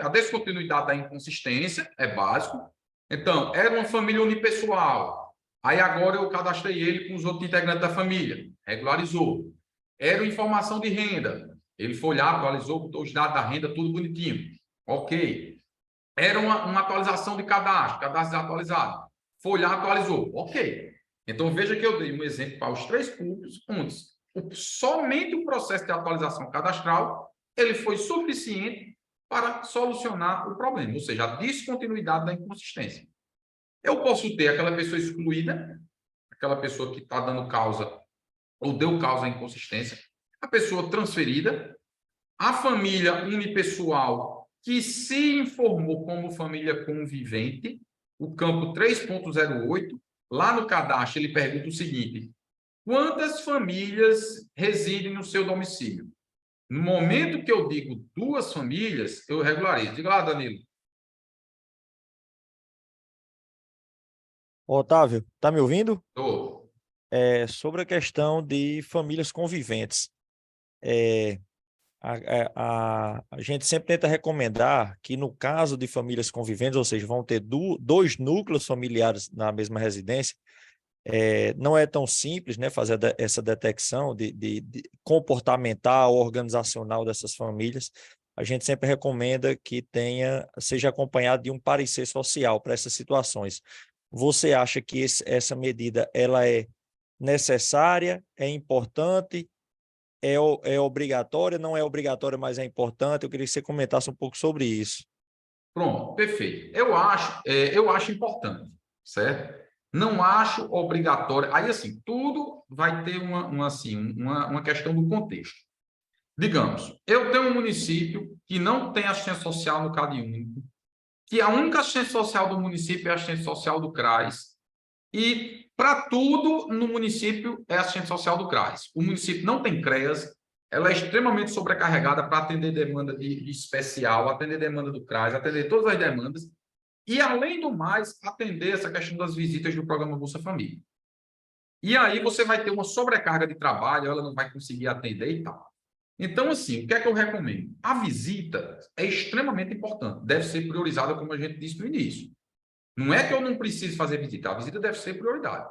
A: descontinuidade da inconsistência é básico. Então, era uma família unipessoal. Aí agora eu cadastrei ele com os outros integrantes da família. Regularizou. Era informação de renda. Ele foi lá, atualizou, botou os dados da renda, tudo bonitinho. Ok. Era uma atualização de cadastro desatualizado. Foi lá, atualizou. Ok. Então, veja que eu dei um exemplo para os 3 públicos, onde somente o processo de atualização cadastral ele foi suficiente para solucionar o problema, ou seja, a descontinuidade da inconsistência. Eu posso ter aquela pessoa excluída, aquela pessoa que está dando causa ou deu causa à inconsistência, a pessoa transferida, a família unipessoal que se informou como família convivente, o campo 3.08, lá no cadastro ele pergunta o seguinte: quantas famílias residem no seu domicílio? No momento que eu digo 2 famílias, eu regularizo. Diga lá, Danilo.
H: Otávio, tá me ouvindo?
A: Estou.
H: Sobre a questão de famílias conviventes. É, a gente sempre tenta recomendar que, no caso de famílias conviventes, ou seja, vão ter 2 núcleos familiares na mesma residência, não é tão simples, né, fazer essa detecção de comportamental, organizacional dessas famílias. A gente sempre recomenda que seja acompanhado de um parecer social para essas situações. Você acha que essa medida ela é necessária, é importante, é obrigatória, não é obrigatória, mas é importante? Eu queria que você comentasse um pouco sobre isso.
A: Pronto, perfeito. Eu acho importante, certo? Não acho obrigatório. Aí, assim, tudo vai ter uma questão do contexto. Digamos, eu tenho um município que não tem assistência social no CAD único, que a única assistência social do município é a assistência social do CRAS, e para tudo no município é assistente social do CRAS. O município não tem CREAS, ela é extremamente sobrecarregada para atender demanda de especial, atender demanda do CRAS, atender todas as demandas, e, além do mais, atender essa questão das visitas do programa Bolsa Família. E aí você vai ter uma sobrecarga de trabalho, ela não vai conseguir atender e tal. Então, assim, o que é que eu recomendo? A visita é extremamente importante, deve ser priorizada, como a gente disse no início. Não é que eu não preciso fazer visita, a visita deve ser prioridade.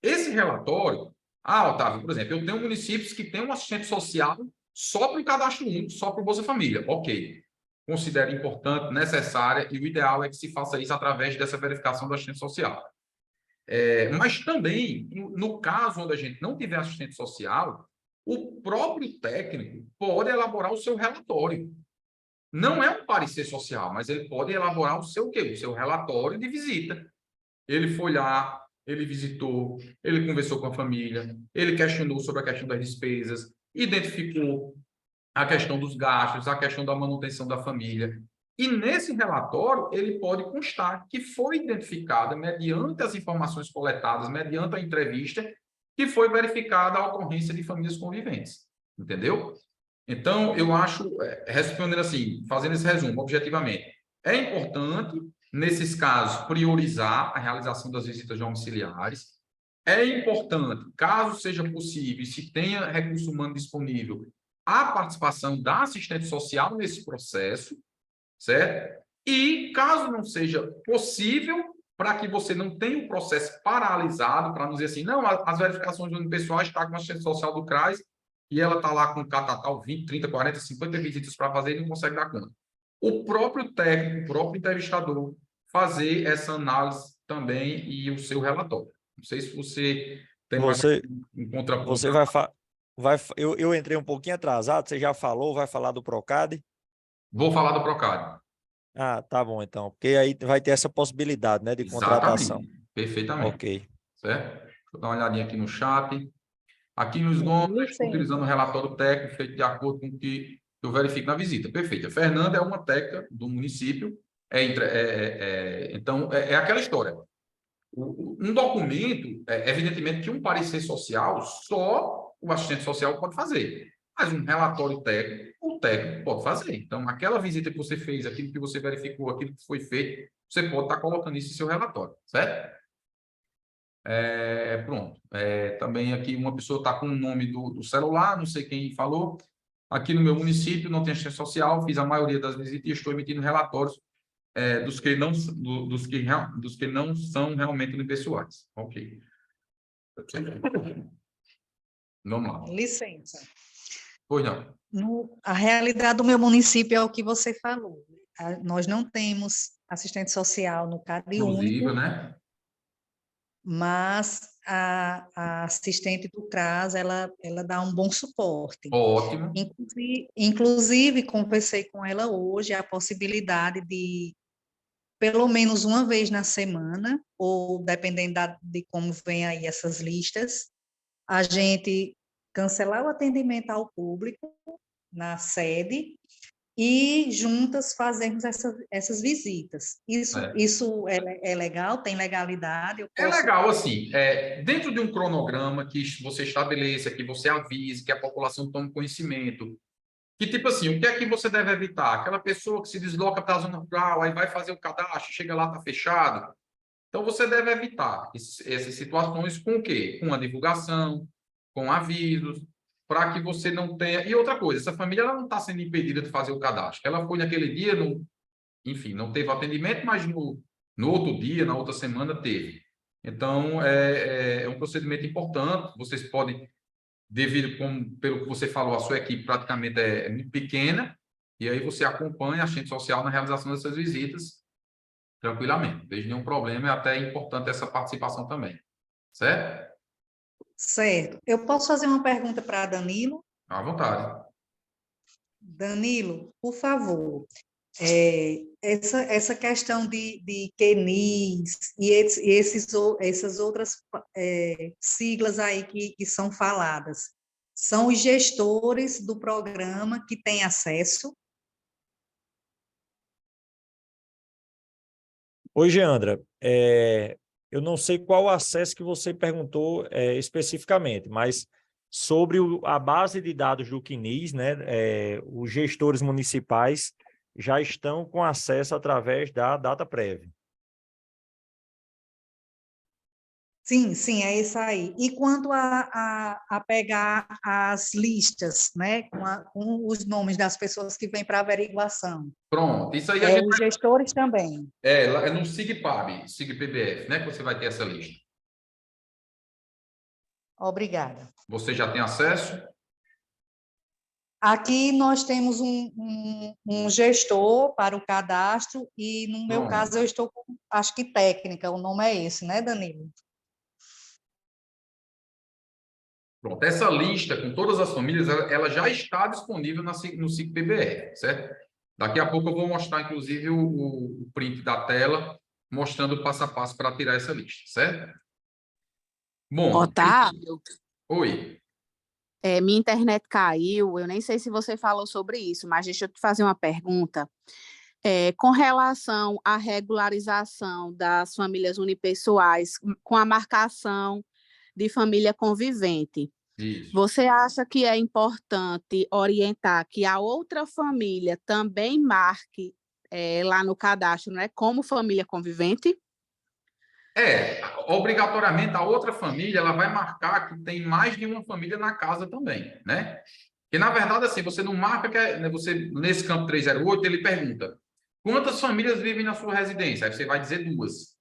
A: Esse relatório, Otávio, por exemplo, eu tenho municípios que têm um assistente social só para o cadastro único, só para o Bolsa Família. Ok, considero importante, necessária, e o ideal é que se faça isso através dessa verificação do assistente social. Mas também, no caso onde a gente não tiver assistente social, o próprio técnico pode elaborar o seu relatório. Não é um parecer social, mas ele pode elaborar o seu quê? O seu relatório de visita. Ele foi lá, ele visitou, ele conversou com a família, ele questionou sobre a questão das despesas, identificou a questão dos gastos, a questão da manutenção da família. E nesse relatório, ele pode constar que foi identificada, mediante as informações coletadas, mediante a entrevista, que foi verificada a ocorrência de famílias conviventes. Entendeu? Então, eu acho, respondendo assim, fazendo esse resumo, objetivamente, é importante, nesses casos, priorizar a realização das visitas domiciliares. É importante, caso seja possível, se tenha recurso humano disponível, a participação da assistente social nesse processo, certo? E, caso não seja possível, para que você não tenha o processo paralisado, para não dizer assim, não, as verificações unipessoais estão com a assistente social do CRAS, e ela está lá com o catatal 20, 30, 40, 50 visitas para fazer e não consegue dar conta. O próprio técnico, o próprio entrevistador, fazer essa análise também e o seu relatório. Não sei se você tem
H: um contraponto. Você eu entrei um pouquinho atrasado, você já falou, vai falar do PROCAD?
A: Vou falar do Procad.
H: Ah, tá bom, então. Porque aí vai ter essa possibilidade, né, de contratação.
A: Exatamente. Perfeitamente.
H: Ok.
A: Certo? Deixa eu dar uma olhadinha aqui no chat. Aqui nos Gomes, eu estou utilizando o relatório técnico feito de acordo com o que eu verifico na visita. Perfeito. A Fernanda é uma técnica do município. Então, é aquela história. Um documento, evidentemente que um parecer social, só o assistente social pode fazer. Mas um relatório técnico, o técnico pode fazer. Então, aquela visita que você fez, aquilo que você verificou, aquilo que foi feito, você pode estar colocando isso em seu relatório, certo? Pronto. Também aqui uma pessoa está com o nome do celular, não sei quem falou. Aqui no meu município não tem assistente social, fiz a maioria das visitas e estou emitindo relatórios dos que não são realmente unipessoais. Ok. Vamos lá.
E: Licença.
A: Pois não.
E: A realidade do meu município é o que você falou. Nós não temos assistente social no CAD
A: Inclusive,
E: único,
A: né?
E: mas a assistente do CRAS, ela dá um bom suporte.
A: Ótimo.
E: Inclusive, conversei com ela hoje a possibilidade de, pelo menos uma vez na semana, ou dependendo de como vem aí essas listas, a gente cancelar o atendimento ao público na sede e juntas fazermos essas visitas. Isso é legal? Tem legalidade?
A: É legal, assim, dentro de um cronograma que você estabeleça, que você avise, que a população tome conhecimento, que tipo assim, o que é que você deve evitar? Aquela pessoa que se desloca para a zona rural, aí vai fazer o cadastro, chega lá, está fechado. Então, você deve evitar essas situações com o quê? Com a divulgação, com avisos, para que você não tenha... E outra coisa, essa família ela não está sendo impedida de fazer o cadastro. Ela foi naquele dia, enfim, não teve atendimento, mas no outro dia, na outra semana, teve. Então, é um procedimento importante. Vocês podem, pelo que você falou, a sua equipe praticamente é muito pequena, e aí você acompanha a assistente social na realização dessas visitas tranquilamente. Não vejo nenhum problema, é até importante essa participação também. Certo?
E: Certo. Eu posso fazer uma pergunta para Danilo?
A: À vontade.
E: Danilo, por favor, essa questão de QNIS e essas outras siglas aí que são faladas, são os gestores do programa que têm acesso?
H: Oi, Geandra. Eu não sei qual acesso que você perguntou especificamente, mas sobre a base de dados do CNIS, né, os gestores municipais já estão com acesso através da DataPrev.
E: Sim, é isso aí. E quanto a pegar as listas, né, com os nomes das pessoas que vêm para averiguação?
A: Pronto, isso aí a gente
E: Os gestores também.
A: é no SIGPAB, SIGPBF, né, que você vai ter essa lista.
E: Obrigada.
A: Você já tem acesso?
E: Aqui nós temos um gestor para o cadastro e, no meu caso, eu estou com, acho que técnica, o nome é esse, né, Danilo?
A: Pronto, essa lista com todas as famílias, ela já está disponível no SIGPBR, certo? Daqui a pouco eu vou mostrar, inclusive, o print da tela, mostrando o passo a passo para tirar essa lista, certo? Bom,
C: Otávio,
A: oi.
C: minha internet caiu, eu nem sei se você falou sobre isso, mas deixa eu te fazer uma pergunta. Com relação à regularização das famílias unipessoais, com a marcação de família convivente,
A: Isso.
C: você acha que é importante orientar que a outra família também marque lá no cadastro, né, como família convivente?
A: Obrigatoriamente a outra família ela vai marcar que tem mais de uma família na casa também, né? E na verdade assim, você não marca que você nesse campo 308 ele pergunta: quantas famílias vivem na sua residência? Aí você vai dizer 2.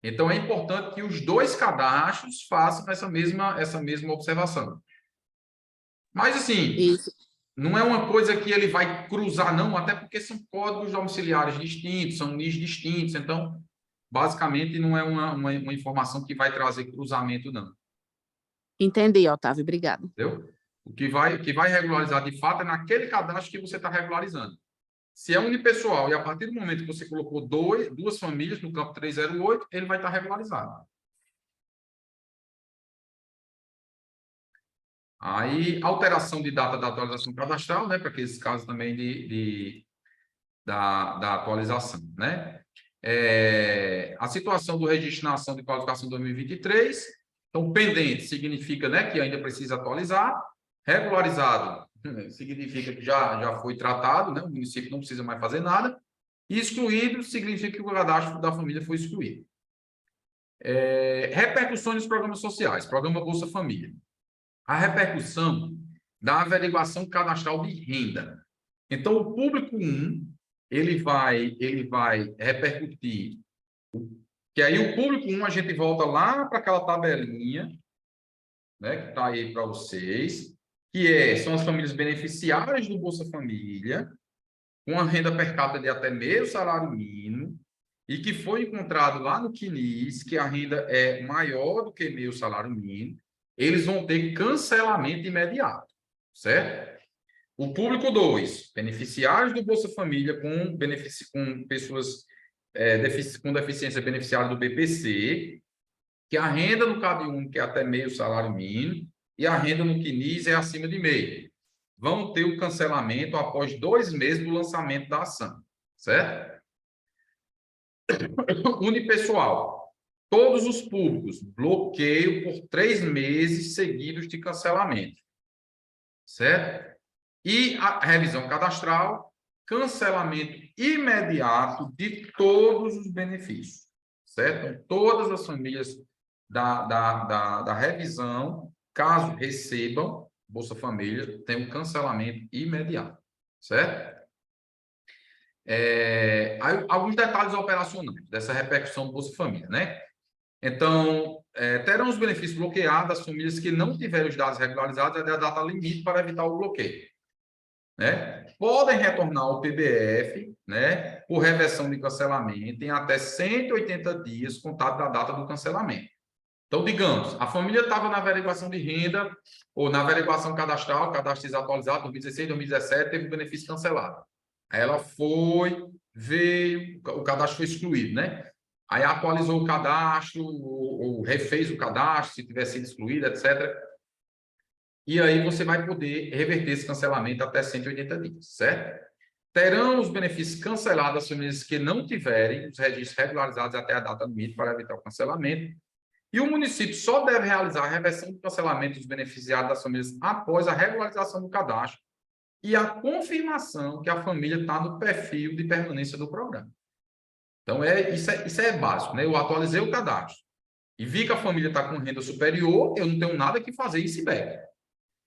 A: Então é importante que os 2 cadastros façam essa mesma observação. Mas assim,
C: Isso.
A: não é uma coisa que ele vai cruzar não, até porque são códigos domiciliares distintos, são NIS distintos, então basicamente, não é uma informação que vai trazer cruzamento, não.
C: Entendi, Otávio, obrigada.
A: Entendeu? O que vai regularizar de fato é naquele cadastro que você está regularizando. Se é unipessoal e a partir do momento que você colocou duas famílias no campo 308, ele vai estar regularizado. Aí, alteração de data da atualização cadastral, né, para aqueles casos também da atualização, né? A situação do registro na ação de qualificação 2023, então, pendente significa, né, que ainda precisa atualizar, regularizado significa que já foi tratado, né, o município não precisa mais fazer nada, e excluído significa que o cadastro da família foi excluído. Repercussões dos programas sociais, programa Bolsa Família. A repercussão da averiguação cadastral de renda. Então, o público 1, ele vai repercutir, que aí o público 1, a gente volta lá para aquela tabelinha, né, que está aí para vocês, que são as famílias beneficiárias do Bolsa Família, com a renda per capita de até meio salário mínimo, e que foi encontrado lá no CNIS que a renda é maior do que meio salário mínimo, eles vão ter cancelamento imediato, certo? O público 2, beneficiários do Bolsa Família com pessoas com deficiência beneficiária do BPC, que a renda no CAD-único é até meio salário mínimo e a renda no CNIS é acima de meio. Vão ter o cancelamento após 2 meses do lançamento da ação, certo? Unipessoal. Todos os públicos, bloqueio por 3 meses seguidos de cancelamento, certo? E a revisão cadastral, cancelamento imediato de todos os benefícios, certo? Então, todas as famílias da revisão, caso recebam Bolsa Família, tem um cancelamento imediato, certo? Alguns detalhes operacionais dessa repercussão do Bolsa Família, né? Então, terão os benefícios bloqueados as famílias que não tiverem os dados regularizados até a data limite para evitar o bloqueio, né? Podem retornar ao PBF, né, por reversão de cancelamento em até 180 dias contado da data do cancelamento. Então, digamos, a família estava na averiguação de renda ou na averiguação cadastral, cadastro desatualizado, 2016, 2017, teve o benefício cancelado. Aí ela veio, o cadastro foi excluído, né? Aí atualizou o cadastro, ou refez o cadastro, se tivesse sido excluído, etc. E aí você vai poder reverter esse cancelamento até 180 dias, certo? Terão os benefícios cancelados as famílias que não tiverem os registros regularizados até a data limite para evitar o cancelamento. E o município só deve realizar a reversão do cancelamento dos beneficiados das famílias após a regularização do cadastro e a confirmação que a família está no perfil de permanência do programa. Então, isso é básico, né? Eu atualizei o cadastro e vi que a família está com renda superior, eu não tenho nada que fazer em CIBEC.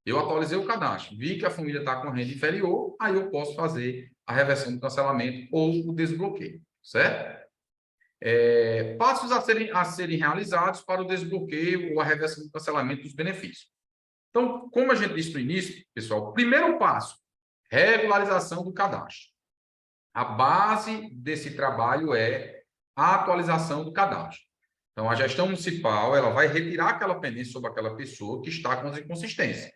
A: Eu atualizei o cadastro, vi que a família está com renda inferior, aí eu posso fazer a reversão do cancelamento ou o desbloqueio, certo? Passos a serem realizados para o desbloqueio ou a reversão do cancelamento dos benefícios. Então, como a gente disse no início, pessoal, o primeiro passo, regularização do cadastro. A base desse trabalho é a atualização do cadastro. Então, a gestão municipal ela vai retirar aquela pendência sobre aquela pessoa que está com as inconsistências.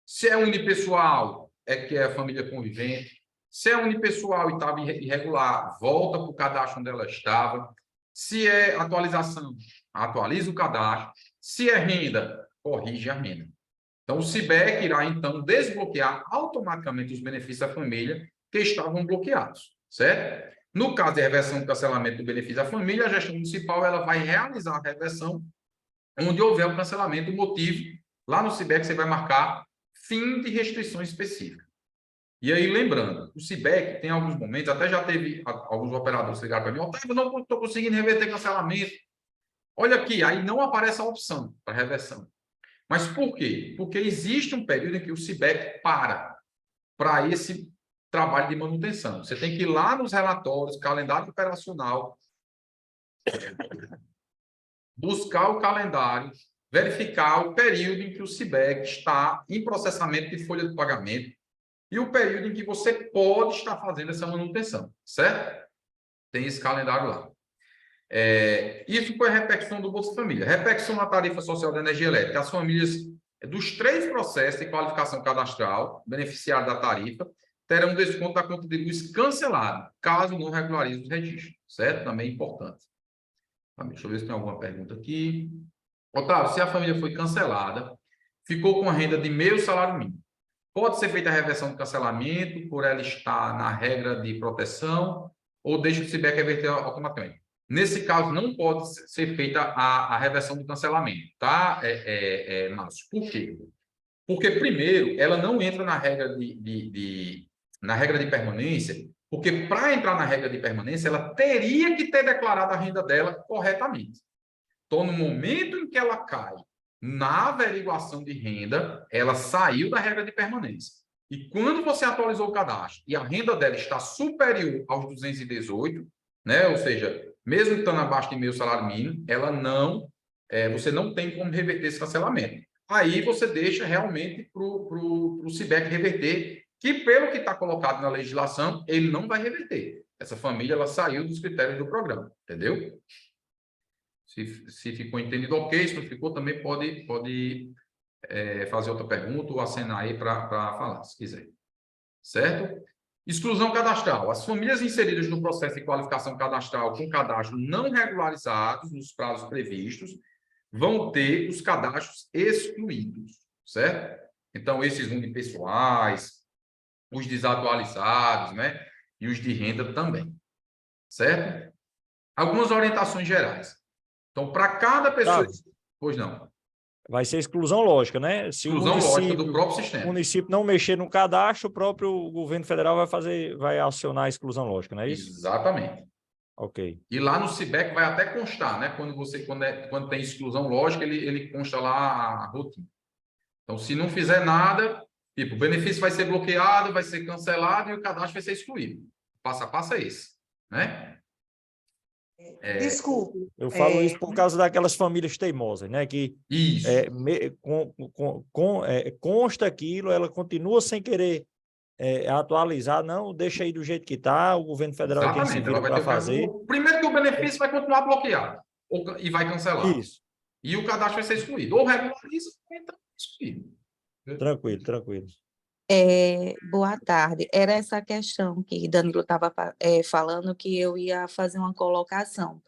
A: Se é unipessoal, que é a família convivente. Se é unipessoal e estava irregular, volta para o cadastro onde ela estava. Se é atualização, atualiza o cadastro. Se é renda, corrige a renda. Então, o CIBEC irá, então, desbloquear automaticamente os benefícios da família que estavam bloqueados, certo? No caso de reversão do cancelamento do benefício da família, a gestão municipal ela vai realizar a reversão onde houver o cancelamento, o motivo, lá no CIBEC você vai marcar fim de restrição específica. E aí, lembrando, o CIBEC tem alguns momentos, até já teve alguns operadores ligaram para mim, Otávio, não estou conseguindo reverter cancelamento. Olha aqui, aí não aparece a opção para reversão. Mas por quê? Porque existe um período em que o CIBEC para esse trabalho de manutenção. Você tem que ir lá nos relatórios, calendário operacional, buscar o calendário, verificar o período em que o CIBEC está em processamento de folha de pagamento e o período em que você pode estar fazendo essa manutenção, certo? Tem esse calendário lá. Isso foi a repercussão do Bolsa Família. Repercussão na tarifa social da energia elétrica. As famílias dos 3 processos de qualificação cadastral, beneficiário da tarifa, terão um desconto da conta de luz cancelado, caso não regularize os registros, certo? Também é importante. Deixa eu ver se tem alguma pergunta aqui. Otávio, se a família foi cancelada, ficou com a renda de meio salário mínimo, pode ser feita a reversão do cancelamento por ela estar na regra de proteção ou deixa o CIBEC reverter automaticamente? Nesse caso, não pode ser feita a reversão do cancelamento, tá, Márcio? Por quê? Porque, primeiro, ela não entra na regra na regra de permanência, porque para entrar na regra de permanência, ela teria que ter declarado a renda dela corretamente. Então, no momento em que ela cai na averiguação de renda, ela saiu da regra de permanência. E quando você atualizou o cadastro e a renda dela está superior aos 218, né? Ou seja, mesmo estando abaixo de meio salário mínimo, ela não, você não tem como reverter esse cancelamento. Aí você deixa realmente para o CIBEC reverter, que pelo que está colocado na legislação, ele não vai reverter. Essa família ela saiu dos critérios do programa, entendeu? Se ficou entendido, ok. Se não ficou, também pode fazer outra pergunta ou acenar aí para falar, se quiser. Certo? Exclusão cadastral. As famílias inseridas no processo de qualificação cadastral com cadastro não regularizados nos prazos previstos vão ter os cadastros excluídos, certo? Então, esses unipessoais, os desatualizados, né? E os de renda também, certo? Algumas orientações gerais. Então, para cada pessoa... Pois não.
H: Vai ser exclusão lógica, né? Se
A: exclusão lógica do próprio sistema.
H: O município não mexer no cadastro, o próprio governo federal vai acionar a exclusão lógica, não é isso?
A: Exatamente.
H: Ok.
A: E lá no CIBEC vai até constar, né? Quando tem exclusão lógica, ele consta lá a rotina. Então, se não fizer nada, tipo, o benefício vai ser bloqueado, vai ser cancelado e o cadastro vai ser excluído. Passo a passo é esse, né?
E: Desculpe.
H: Eu falo isso por causa daquelas famílias teimosas, né? Que
A: isso.
H: Consta aquilo, ela continua sem querer atualizar, não, deixa aí do jeito que está, o governo federal tem esse vira para fazer.
A: Primeiro que o benefício vai continuar bloqueado e vai cancelar.
H: Isso.
A: E o cadastro vai ser excluído. Ou regulariza, ou então excluído.
H: Tranquilo, tranquilo.
F: Boa tarde. Era essa questão que Danilo estava falando que eu ia fazer uma colocação.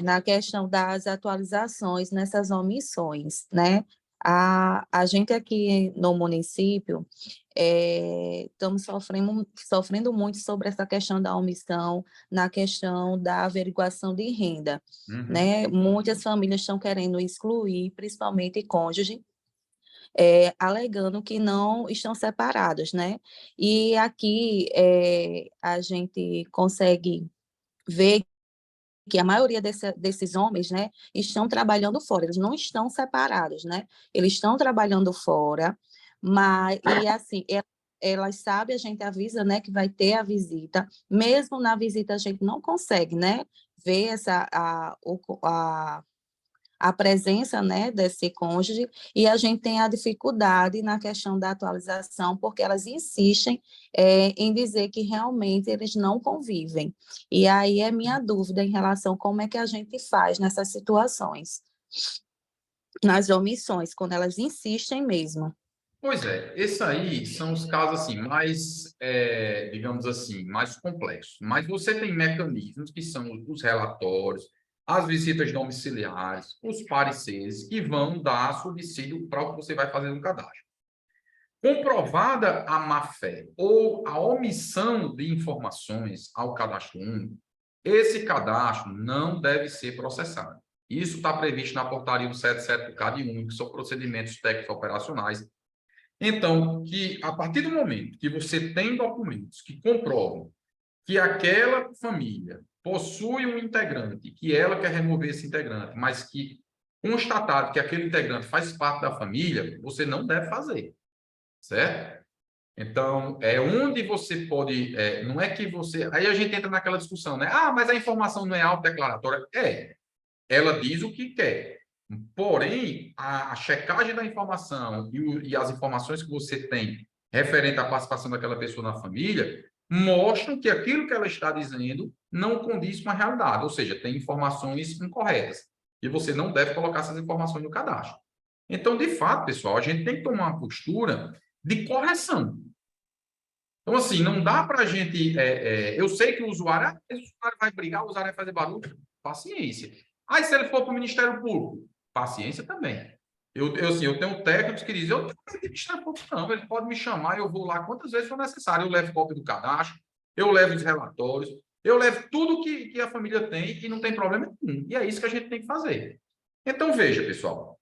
F: Na questão das atualizações nessas omissões, né? A gente aqui no município estamos sofrendo muito sobre essa questão da omissão, na questão da averiguação de renda, né? Muitas famílias estão querendo excluir, principalmente cônjuge, alegando que não estão separados, né? E aqui a gente consegue ver que a maioria desses homens, né, estão trabalhando fora, eles não estão separados, né? Eles estão trabalhando fora, e assim, elas sabem, a gente avisa, né, que vai ter a visita, mesmo na visita a gente não consegue, né, ver a presença, né, desse cônjuge, e a gente tem a dificuldade na questão da atualização, porque elas insistem em dizer que realmente eles não convivem. E aí é minha dúvida em relação a como é que a gente faz nessas situações, nas omissões, quando elas insistem mesmo.
A: Pois é, esses aí são os casos assim, mais, digamos assim, mais complexos. Mas você tem mecanismos que são os relatórios, as visitas domiciliares, os pareceres, que vão dar subsídio para o que você vai fazer no cadastro. Comprovada a má-fé ou a omissão de informações ao cadastro único, esse cadastro não deve ser processado. Isso está previsto na portaria 177 do CAD-1, que são procedimentos técnicos operacionais. Então, que a partir do momento que você tem documentos que comprovam que aquela família possui um integrante, que ela quer remover esse integrante, mas que constatado que aquele integrante faz parte da família, você não deve fazer, certo? Então, onde você pode... não é que você... Aí a gente entra naquela discussão, né? Ah, mas a informação não é autodeclaratória. Ela diz o que quer. Porém, a checagem da informação e as informações que você tem referente à participação daquela pessoa na família mostram que aquilo que ela está dizendo não condiz com a realidade, ou seja, tem informações incorretas. E você não deve colocar essas informações no cadastro. Então, de fato, pessoal, a gente tem que tomar uma postura de correção. Então, assim, não dá para a gente... eu sei que o usuário vai brigar, o usuário vai fazer barulho, paciência. Aí, se ele for para o Ministério Público, paciência também. Eu tenho técnicos que dizem, eu não tenho que Ministério Público, não, ele pode me chamar, eu vou lá quantas vezes for necessário. Eu levo cópia do cadastro, eu levo os relatórios, eu levo tudo que a família tem e não tem problema nenhum. E é isso que a gente tem que fazer. Então, veja, pessoal,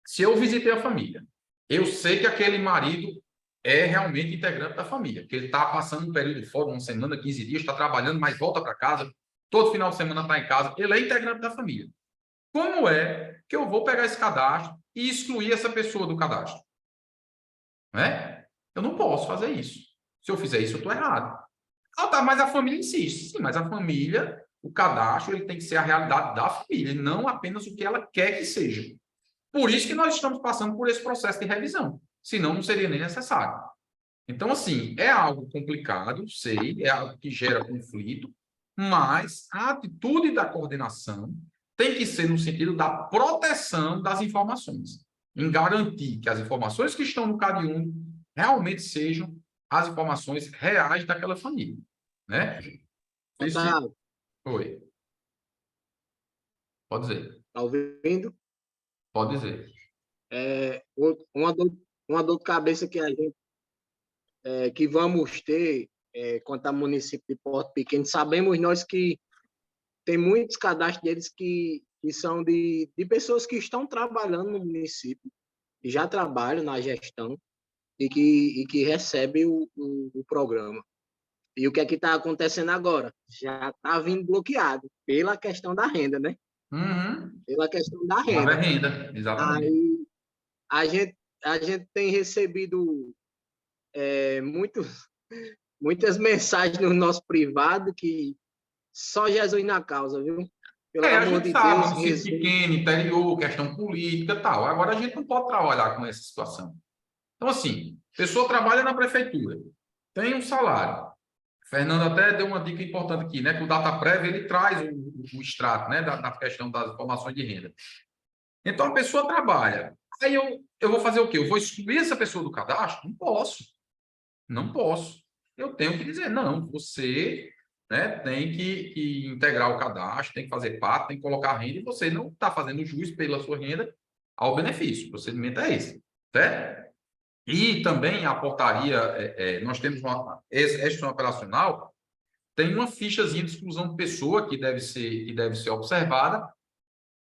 A: se eu visitei a família, eu sei que aquele marido é realmente integrante da família, que ele está passando um período fora, uma semana, 15 dias, está trabalhando, mas volta para casa, todo final de semana está em casa, ele é integrante da família. Como é que eu vou pegar esse cadastro e excluir essa pessoa do cadastro? Né? Eu não posso fazer isso. Se eu fizer isso, eu estou errado. Ah, tá, mas a família insiste. Sim, mas a família, o cadastro, ele tem que ser a realidade da família, não apenas o que ela quer que seja. Por isso que nós estamos passando por esse processo de revisão. Senão, não seria nem necessário. Então, assim, é algo complicado, sei, é algo que gera conflito, mas a atitude da coordenação tem que ser no sentido da proteção das informações, em garantir que as informações que estão no CAD único realmente sejam as informações reais daquela família, né?
I: Otávio,
A: Oi. Pode dizer.
I: tá ouvindo?
A: Pode dizer.
I: Uma dor de cabeça que a gente que vamos ter quanto a município de porte pequeno, sabemos nós que tem muitos cadastros deles que são de pessoas que estão trabalhando no município, que já trabalham na gestão e que recebem o programa. E o que é que está acontecendo agora? Já está vindo bloqueado pela questão da renda, né?
A: Uhum.
I: Pela questão da renda.
A: A renda, exatamente.
I: Aí a gente tem recebido muitas mensagens no nosso privado que só Jesus na causa, viu? Pelo
A: A
I: amor
A: gente
I: de
A: sabe,
I: Deus,
A: município pequeno, interior, questão política e tal. Agora, a gente não pode trabalhar com essa situação. Então, assim, a pessoa trabalha na prefeitura, tem um salário. Fernando até deu uma dica importante aqui, né? Que o DataPrev, ele traz o extrato, né? Da questão das informações de renda. Então, a pessoa trabalha. Aí eu vou fazer o quê? Eu vou excluir essa pessoa do cadastro? Não posso. Não posso. Eu tenho que dizer, não, você, né, tem que integrar o cadastro, tem que fazer parte, tem que colocar a renda, e você não está fazendo jus pela sua renda ao benefício. O procedimento é esse, certo? E também a portaria, nós temos essa gestão operacional, tem uma fichazinha de exclusão de pessoa que deve ser observada,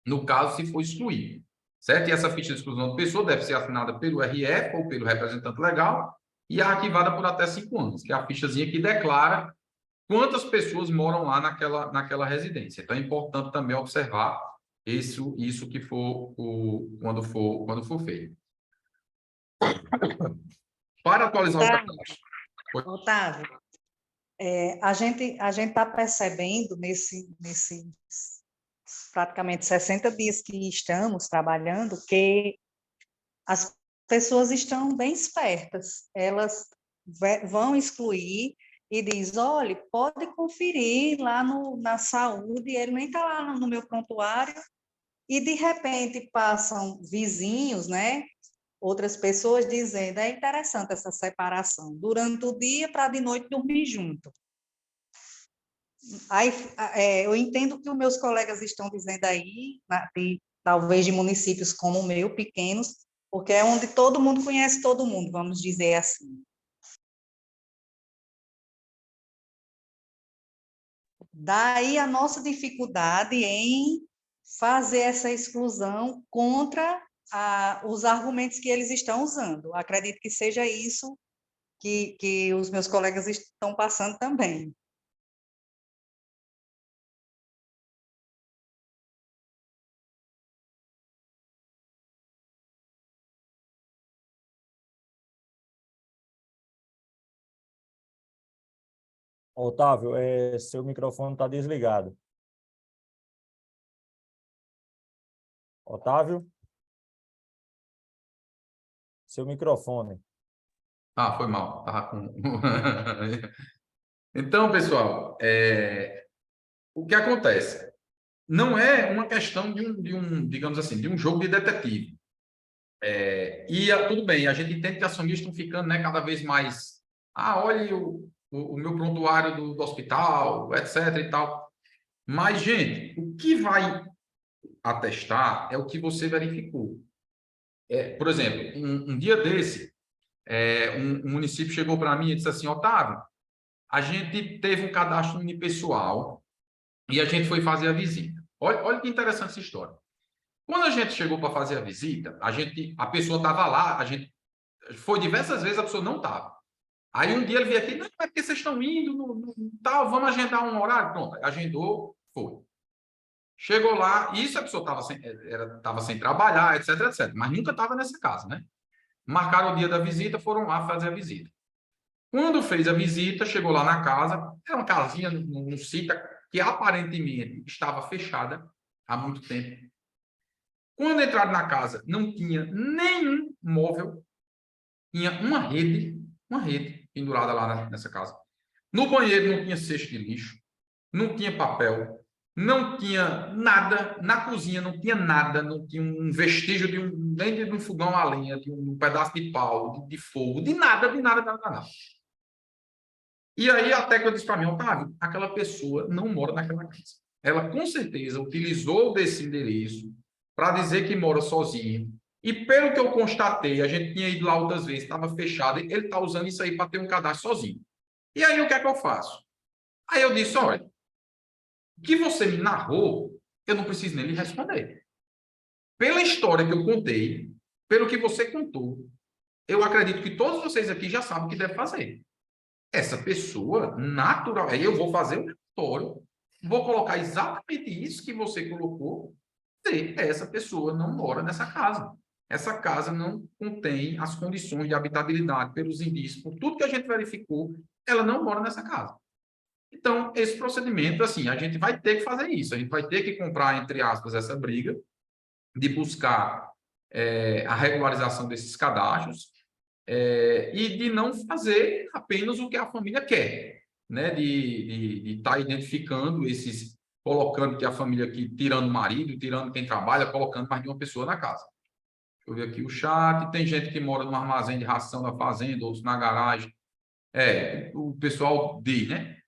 A: no caso, se for excluído, certo? E essa ficha de exclusão de pessoa deve ser assinada pelo RF ou pelo representante legal e arquivada por até 5 anos, que é a fichazinha que declara quantas pessoas moram lá naquela residência. Então, é importante também observar isso que for quando for feito. Para atualizar o cadastro.
E: Otávio, a gente está percebendo nesses praticamente 60 dias que estamos trabalhando que as pessoas estão bem espertas. Elas vão excluir e diz, olha, pode conferir lá na saúde, ele nem está lá no meu prontuário, e de repente passam vizinhos, né? Outras pessoas dizendo, é interessante essa separação, durante o dia para de noite dormir junto. Aí, eu entendo que os meus colegas estão dizendo aí, talvez de municípios como o meu, pequenos, porque é onde todo mundo conhece todo mundo, vamos dizer assim. Daí a nossa dificuldade em fazer essa exclusão contra os argumentos que eles estão usando. Acredito que seja isso que os meus colegas estão passando também.
H: Otávio, seu microfone está desligado. Otávio? Seu microfone.
A: Ah, foi mal. Tava com... Então, pessoal, o que acontece? Não é uma questão digamos assim, de um jogo de detetive. Tudo bem, a gente entende que as famílias estão ficando, né, cada vez mais... olha o meu prontuário do hospital, etc. e tal. Mas, gente, o que vai atestar é o que você verificou. Por exemplo, um dia desse, um município chegou para mim e disse assim: Otávio, a gente teve um cadastro unipessoal e a gente foi fazer a visita. Olha que interessante essa história. Quando a gente chegou para fazer a visita, a pessoa estava lá, a gente foi diversas vezes, a pessoa não estava. Aí um dia ele veio aqui: não, é porque vocês estão indo, tal, vamos agendar um horário. Pronto, agendou, foi. Chegou lá, isso a pessoa estava sem trabalhar, etc, etc. Mas nunca estava nessa casa, né? Marcaram o dia da visita, foram lá fazer a visita. Quando fez a visita, chegou lá na casa, era uma casinha num sítio que aparentemente estava fechada há muito tempo. Quando entraram na casa, não tinha nenhum móvel, tinha uma rede pendurada lá nessa casa. No banheiro não tinha cesto de lixo, não tinha papel, não tinha nada, na cozinha não tinha nada, não tinha um vestígio nem de um fogão a lenha, de um pedaço de pau, de fogo, de nada. E aí a técnica disse para mim: Otávio, aquela pessoa não mora naquela casa. Ela com certeza utilizou desse endereço para dizer que mora sozinho. E pelo que eu constatei, a gente tinha ido lá outras vezes, estava fechado, ele está usando isso aí para ter um cadastro sozinho. E aí o que é que eu faço? Aí eu disse: olha, o que você me narrou, eu não preciso nem lhe responder. Pela história que eu contei, pelo que você contou, eu acredito que todos vocês aqui já sabem o que deve fazer. Essa pessoa, natural, aí eu vou fazer um relatório, vou colocar exatamente isso que você colocou, e essa pessoa não mora nessa casa. Essa casa não contém as condições de habitabilidade pelos indícios, por tudo que a gente verificou, ela não mora nessa casa. Então, esse procedimento, assim, a gente vai ter que fazer isso, a gente vai ter que comprar, entre aspas, essa briga de buscar a regularização desses cadastros e de não fazer apenas o que a família quer, né? De estar identificando esses, colocando que a família aqui, tirando o marido, tirando quem trabalha, colocando mais de uma pessoa na casa. Deixa eu ver aqui o chat, tem gente que mora no armazém de ração da fazenda, outros na garagem. O pessoal diz, né?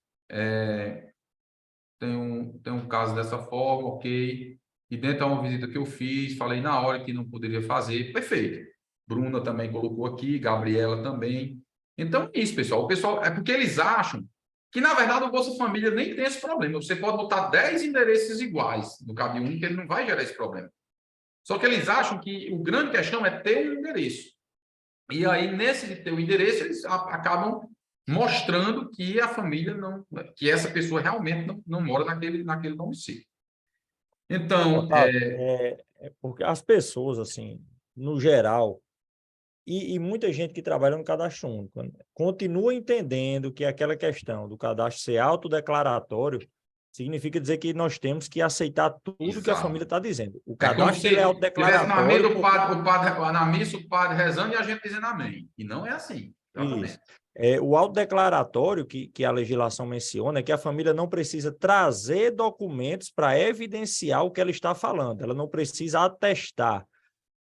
A: Tem um caso dessa forma, ok. E dentro de uma visita que eu fiz, falei na hora que não poderia fazer, perfeito. Bruna também colocou aqui, Gabriela também. Então, é isso, pessoal. O pessoal, é porque eles acham que, na verdade, o Bolsa Família nem tem esse problema. Você pode botar 10 endereços iguais no CAD único, ele não vai gerar esse problema. Só que eles acham que o grande questão é ter um endereço. E aí, nesse de ter o endereço, eles acabam mostrando que a família não, que essa pessoa realmente não mora naquele domicílio. Então,
H: porque as pessoas, assim, no geral, e muita gente que trabalha no cadastro único, né, continua entendendo que aquela questão do cadastro ser autodeclaratório significa dizer que nós temos que aceitar tudo que a família está dizendo. O cadastro é autodeclaratório.
A: Na missa, o padre rezando e a gente dizendo amém. E não é assim.
H: Isso. O autodeclaratório que a legislação menciona é que a família não precisa trazer documentos para evidenciar o que ela está falando, ela não precisa atestar.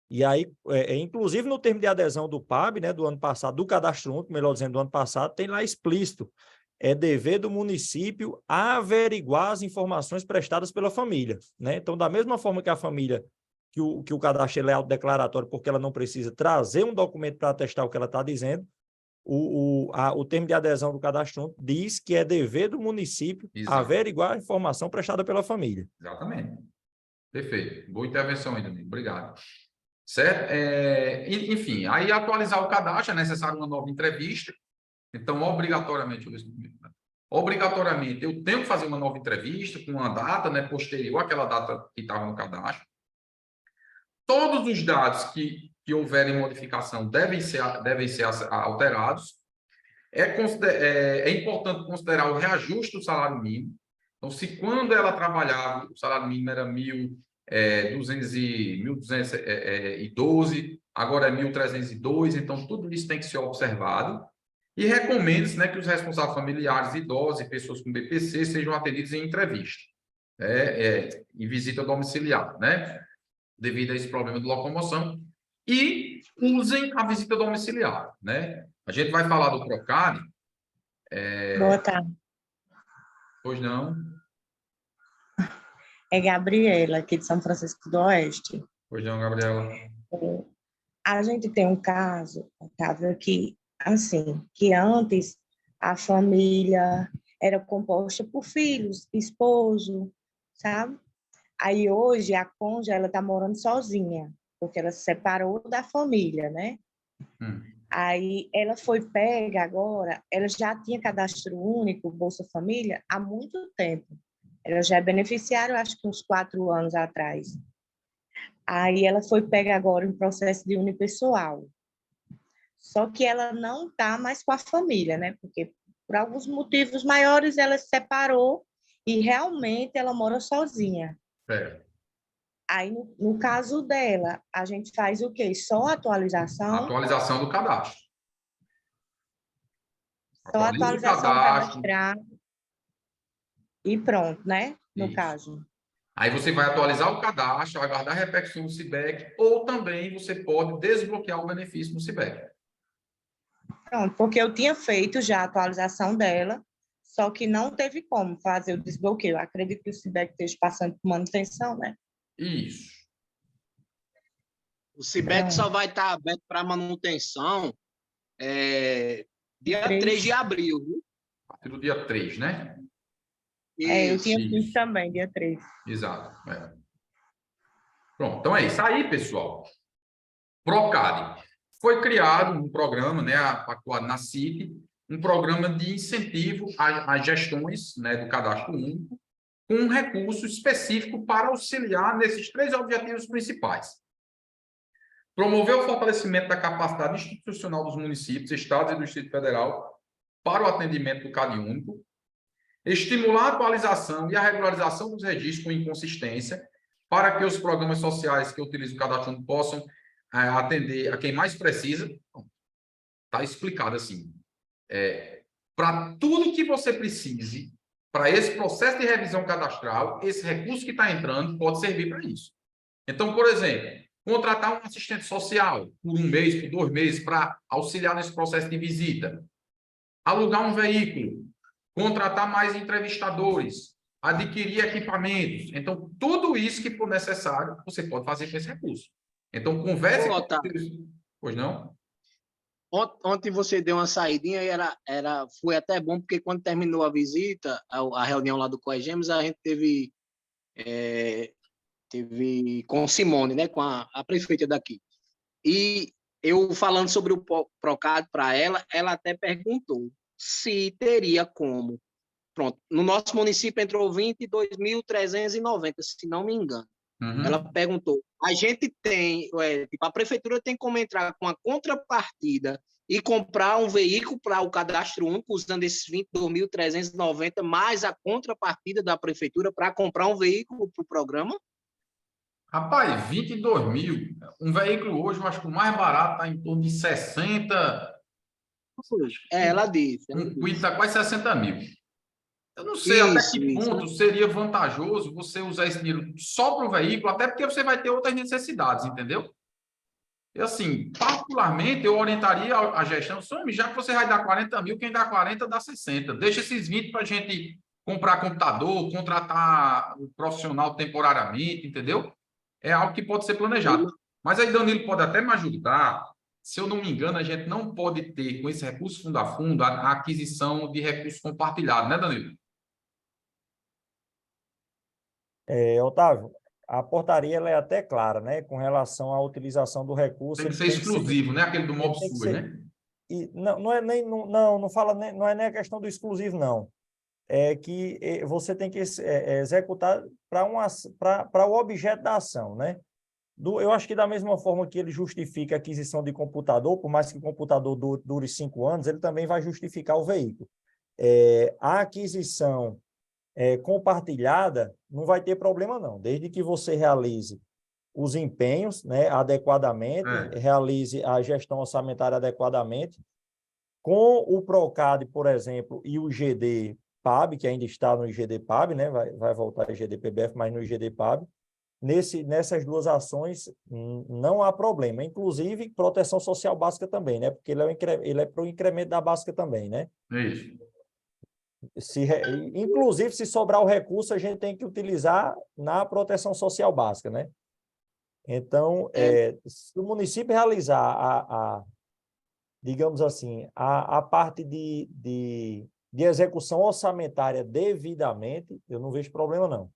H: E aí, inclusive no termo de adesão do PAB, né, do ano passado, do cadastro único, melhor dizendo, do ano passado, tem lá explícito: é dever do município averiguar as informações prestadas pela família, né? Então, da mesma forma que a família, que o cadastro é autodeclaratório porque ela não precisa trazer um documento para atestar o que ela está dizendo, o termo de adesão do cadastro único diz que é dever do município averiguar a informação prestada pela família.
A: Exatamente. Perfeito. Boa intervenção aí, Danilo. Obrigado. Certo? Enfim, aí atualizar o cadastro é necessário uma nova entrevista. Então, obrigatoriamente, eu tenho que fazer uma nova entrevista com uma data, né, posterior àquela data que estava no cadastro. Todos os dados que houverem modificação devem ser alterados. É importante considerar o reajuste do salário mínimo. Então, se quando ela trabalhava, o salário mínimo era 1.212, agora é 1.302, então tudo isso tem que ser observado. E recomenda-se, né, que os responsáveis familiares, idosos e pessoas com BPC sejam atendidos em entrevista, em visita domiciliar, né, devido a esse problema de locomoção. e usem a visita domiciliar, né? A gente vai falar do Procad.
J: Boa tarde.
A: Pois não?
J: É Gabriela, aqui de São Francisco do Oeste.
A: Pois não, Gabriela.
J: A gente tem um caso, Otávio, que, assim, que antes a família era composta por filhos, esposo, sabe? Aí hoje a cônjuge, ela está morando sozinha, porque ela se separou da família, né? Aí ela foi pega agora, ela já tinha cadastro único, Bolsa Família, há muito tempo. Ela já é beneficiária, acho que uns 4 anos atrás. Aí ela foi pega agora em processo de unipessoal. Só que ela não está mais com a família, né? Porque por alguns motivos maiores ela se separou e realmente ela mora sozinha. Aí, no caso dela, a gente faz o quê? Só atualização?
A: Atualização do cadastro.
J: Só atualização cadastral e pronto, né? No caso.
A: Aí você vai atualizar o cadastro, vai guardar a repercussão no CIBEC, ou também você pode desbloquear o benefício no CIBEC.
J: Pronto, porque eu tinha feito já a atualização dela, só que não teve como fazer o desbloqueio. Acredito que o CIBEC esteja passando por manutenção, né?
A: Isso.
I: O CIBEC só vai estar aberto para manutenção dia 3 de abril. Viu?
A: A partir do dia 3, né?
J: Eu tinha visto também, dia 3.
A: Exato. Pronto, então é isso aí, pessoal. Procad. Foi criado um programa, né, atuado na CIT, um programa de incentivo às gestões, né, do cadastro único, com um recurso específico para auxiliar nesses 3 objetivos principais. Promover o fortalecimento da capacidade institucional dos municípios, estados e do Distrito Federal para o atendimento do CAD único, estimular a atualização e a regularização dos registros com inconsistência, para que os programas sociais que utilizam o cadastro único possam atender a quem mais precisa. Está explicado assim. Para tudo que você precise, para esse processo de revisão cadastral, esse recurso que está entrando pode servir para isso. Então, por exemplo, contratar um assistente social por 1 mês, por 2 meses, para auxiliar nesse processo de visita. Alugar um veículo, contratar mais entrevistadores, adquirir equipamentos. Então, tudo isso que for necessário, você pode fazer com esse recurso. Então, converse com... Pois não?
I: Ontem você deu uma saidinha e foi até bom, porque quando terminou a visita, a reunião lá do COEGEMES, a gente teve com Simone, né, com a prefeita daqui. E eu falando sobre o Procad para ela até perguntou se teria como. Pronto, no nosso município entrou 22.390, se não me engano. Ela perguntou, a gente tem, a prefeitura tem como entrar com a contrapartida e comprar um veículo para o cadastro único, usando esses 22.390, mais a contrapartida da prefeitura para comprar um veículo para o programa?
A: Rapaz, 22 mil. Um veículo hoje, eu acho que o mais barato está em torno de 60.
I: Ela disse.
A: Um Kwid está quase 60 mil. Eu não sei até que ponto seria vantajoso você usar esse dinheiro só para o veículo, até porque você vai ter outras necessidades, entendeu? E assim, particularmente, eu orientaria a gestão, já que você vai dar 40 mil, quem dá 40 dá 60. Deixa esses 20 para a gente comprar computador, contratar um profissional temporariamente, entendeu? É algo que pode ser planejado. Mas aí Danilo pode até me ajudar. Se eu não me engano, a gente não pode ter, com esse recurso fundo a fundo, a aquisição de recursos compartilhados, né, Danilo?
H: Otávio, a portaria ela é até clara, né, com relação à utilização do recurso.
A: Tem que ser exclusivo, né? Aquele do MobSUS, né?
H: E não é nem não fala não é nem a questão do exclusivo, não. É que você tem que executar para o objeto da ação, né? Eu acho que da mesma forma que ele justifica a aquisição de computador, por mais que o computador dure 5 anos, ele também vai justificar o veículo. A aquisição compartilhada não vai ter problema, não. Desde que você realize os empenhos, né, adequadamente, realize a gestão orçamentária adequadamente, com o Procad, por exemplo, e o GD PAB, que ainda está no IGD PAB, né, vai voltar ao IGD PBF, mas no IGD PAB, nessas duas ações não há problema. Inclusive, proteção social básica também, né? Porque ele é para o incremento da básica também, né?
A: Isso.
H: Inclusive, se sobrar o recurso, a gente tem que utilizar na proteção social básica, né? Então, se o município realizar digamos assim, a parte de execução orçamentária devidamente, eu não vejo problema, não.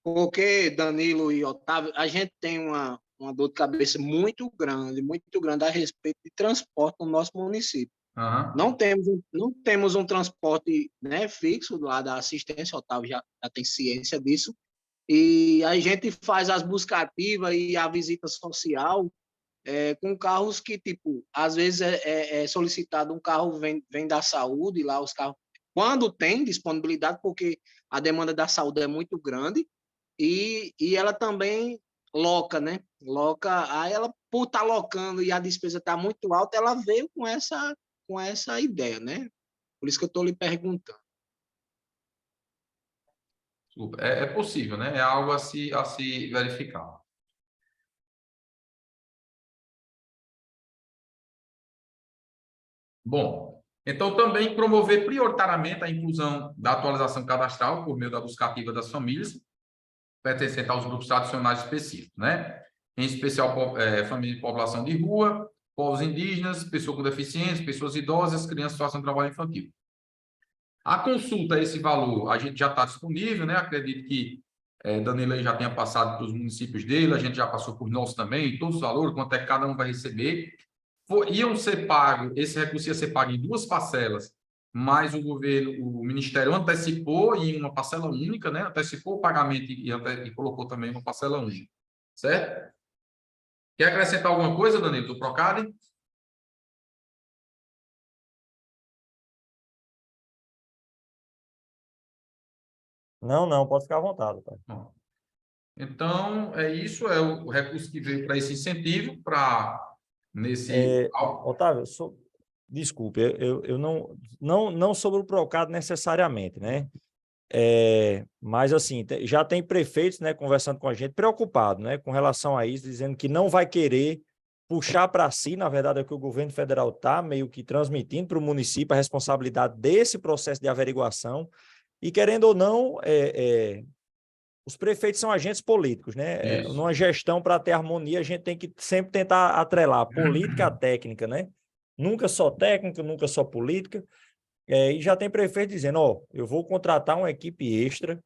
I: Porque, Danilo e Otávio, a gente tem uma dor de cabeça muito grande a respeito de transporte no nosso município. Não temos um transporte, né, fixo lá da assistência, o Otávio já tem ciência disso, e a gente faz as buscas ativas e a visita social com carros que, tipo, às vezes é solicitado um carro vem da saúde, lá os carros, quando tem disponibilidade, porque a demanda da saúde é muito grande, e ela também loca, né? Aí ela, por estar locando e a despesa está muito alta, ela veio com essa ideia, né? Por isso que eu estou lhe perguntando.
A: É possível, né? É algo a se verificar. Bom, então também promover prioritariamente a inclusão da atualização cadastral por meio da busca ativa das famílias, pertencentes aos grupos tradicionais específicos, né? Em especial, família de população de rua, povos indígenas, pessoas com deficiência, pessoas idosas, crianças em situação de trabalho infantil. A consulta a esse valor, a gente já está disponível, né? Acredito que Danilo já tenha passado para os municípios dele, a gente já passou por nós também, todos os valores, quanto é que cada um vai receber. Iam ser pagos, esse recurso ia ser pago em 2 parcelas, mas o Ministério antecipou em uma parcela única, né? Antecipou o pagamento e colocou também uma parcela única, certo? Quer acrescentar alguma coisa, Danilo, do Procad?
H: Não, pode ficar à vontade, pai.
A: Então, é isso, é o recurso que veio para esse incentivo, para
H: Otávio, desculpe, eu não sobre o Procad necessariamente, né? Mas, assim, já tem prefeitos, né, conversando com a gente, preocupado, né, com relação a isso, dizendo que não vai querer puxar para si, na verdade, é o que o governo federal está meio que transmitindo para o município a responsabilidade desse processo de averiguação, e, querendo ou não, os prefeitos são agentes políticos, né? Numa gestão, para ter harmonia, a gente tem que sempre tentar atrelar política à técnica, né? Nunca só técnica, nunca só política. E já tem prefeito dizendo, eu vou contratar uma equipe extra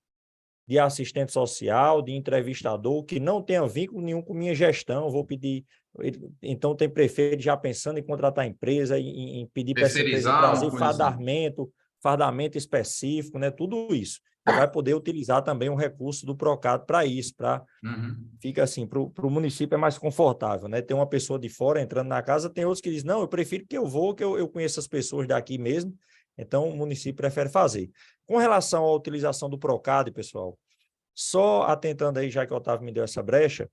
H: de assistente social, de entrevistador, que não tenha vínculo nenhum com minha gestão, vou pedir... Então, tem prefeito já pensando em contratar empresa, em pedir para essa empresa trazer fardamento específico, né? Tudo isso. E vai poder utilizar também um recurso do Procad para isso, fica assim, para o município é mais confortável, né? Tem uma pessoa de fora entrando na casa, tem outros que dizem, não, eu prefiro que eu conheço as pessoas daqui mesmo, então o município prefere fazer. Com relação à utilização do Procad, pessoal, só atentando aí, já que o Otávio me deu essa brecha,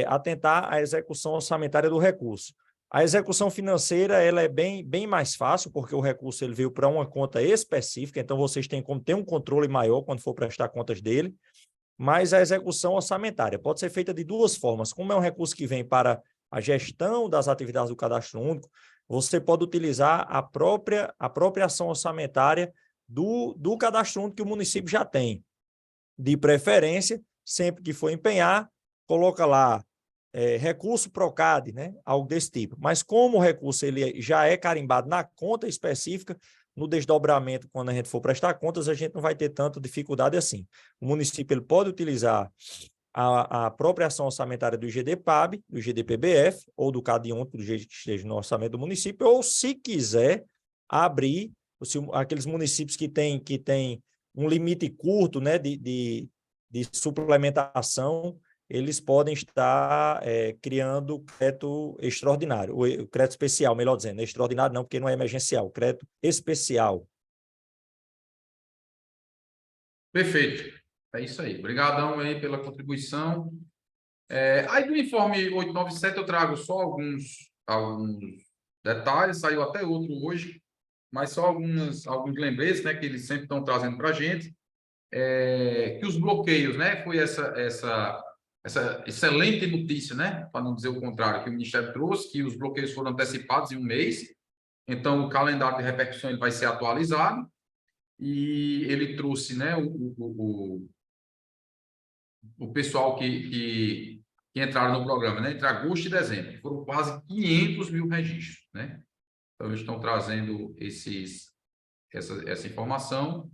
H: atentar à execução orçamentária do recurso. A execução financeira ela é bem mais fácil, porque o recurso ele veio para uma conta específica, então vocês têm como ter um controle maior quando for prestar contas dele, mas a execução orçamentária pode ser feita de 2 formas. Como é um recurso que vem para a gestão das atividades do Cadastro Único, você pode utilizar a própria ação orçamentária do Cadastro Único que o município já tem. De preferência, sempre que for empenhar, coloca lá recurso Procad, né? Algo desse tipo. Mas como o recurso ele já é carimbado na conta específica, no desdobramento, quando a gente for prestar contas, a gente não vai ter tanta dificuldade assim. O município ele pode utilizar a própria ação orçamentária do IGD-PAB, do IGD-PBF, ou do CAD único, do jeito que esteja no orçamento do município, ou, se quiser, abrir aqueles municípios que têm um limite curto, né, de suplementação, eles podem estar criando crédito extraordinário, o crédito especial, melhor dizendo, extraordinário não, porque não é emergencial, crédito especial.
A: Perfeito, é isso aí. Obrigadão aí pela contribuição. Aí do informe 897 eu trago só alguns detalhes, saiu até outro hoje, mas só alguns lembretes, né, que eles sempre estão trazendo para a gente. que os bloqueios, né? Foi essa excelente notícia, né? Para não dizer o contrário, que o Ministério trouxe, que os bloqueios foram antecipados em um mês. Então, o calendário de repercussão ele vai ser atualizado. E ele trouxe, né, o pessoal que entraram no programa, né? Entre agosto e dezembro. Foram quase 500 mil registros, né? Então, eles estão trazendo essa informação.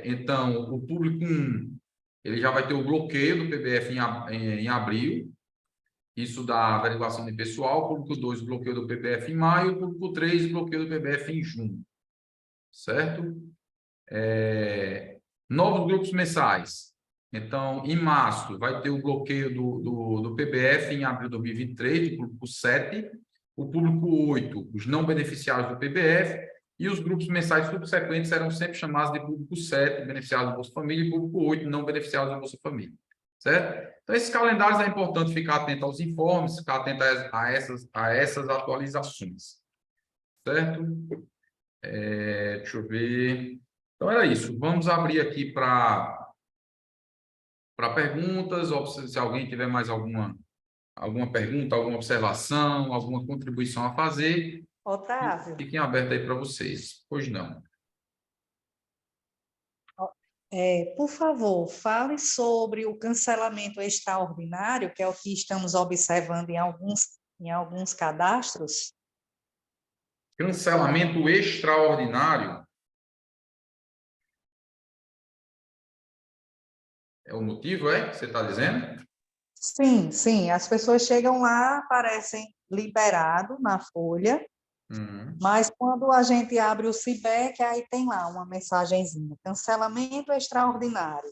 A: Então, o público 1, ele já vai ter o bloqueio do PBF em abril, isso da averiguação de pessoal, o público 2, bloqueio do PBF em maio, o público 3, bloqueio do PBF em junho, certo? Novos grupos mensais. Então, em março, vai ter o bloqueio do PBF em abril de 2023, do público 7, o público 8, os não beneficiários do PBF, e os grupos mensais subsequentes serão sempre chamados de público 7, beneficiados do Bolsa Família, e público 8, não beneficiados do Bolsa Família. Certo? Então, esses calendários é importante ficar atento aos informes, ficar atento a essas atualizações. Certo? Deixa eu ver. Então, era isso. Vamos abrir aqui para perguntas, ou se alguém tiver mais alguma pergunta, alguma observação, alguma contribuição a fazer.
E: Otávio.
A: Fiquem abertos aí para vocês. Pois não.
E: Por favor, fale sobre o cancelamento extraordinário, que é o que estamos observando em alguns cadastros.
A: Cancelamento extraordinário é o motivo, que você está dizendo?
E: Sim, sim. As pessoas chegam lá, aparecem liberado na folha, mas quando a gente abre o CIBEC, aí tem lá uma mensagenzinha, cancelamento extraordinário.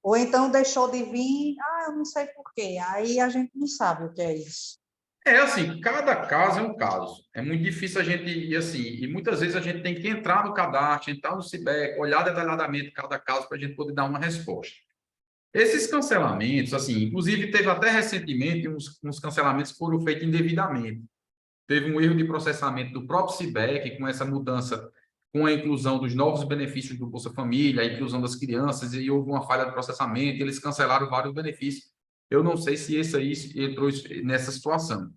E: Ou então deixou de vir, eu não sei por quê. Aí a gente não sabe o que é isso.
A: Assim, cada caso é um caso. É muito difícil a gente ir assim, e muitas vezes a gente tem que entrar no cadastro, entrar no CIBEC, olhar detalhadamente cada caso para a gente poder dar uma resposta. Esses cancelamentos, assim, inclusive teve até recentemente uns cancelamentos que foram feitos indevidamente. Teve um erro de processamento do próprio CIBEC com essa mudança, com a inclusão dos novos benefícios do Bolsa Família, a inclusão das crianças, e houve uma falha de processamento, e eles cancelaram vários benefícios. Eu não sei se esse aí entrou nessa situação.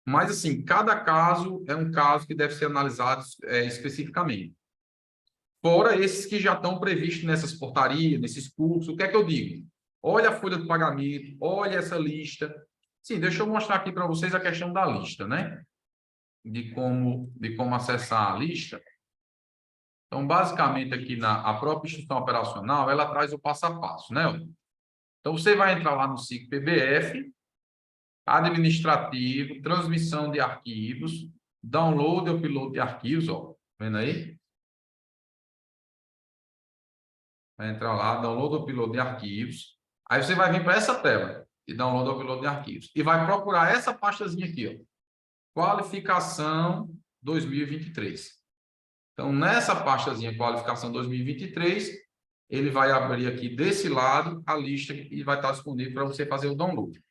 A: Mas, assim, cada caso é um caso que deve ser analisado especificamente. Fora esses que já estão previstos nessas portarias, nesses cursos, o que é que eu digo? Olha a folha do pagamento, olha essa lista. Sim, deixa eu mostrar aqui para vocês a questão da lista, né? De como acessar a lista. Então, basicamente, aqui a própria instituição operacional, ela traz o passo a passo, né? Então, você vai entrar lá no SIC PBF, administrativo, transmissão de arquivos, download e upload de arquivos, ó. Vendo aí? Vai entrar lá, download e upload de arquivos. Aí você vai vir para essa tela, de download e upload de arquivos. E vai procurar essa pastazinha aqui, ó. Qualificação 2023. Então, nessa pastazinha Qualificação 2023, ele vai abrir aqui desse lado a lista e vai estar disponível para você fazer o download.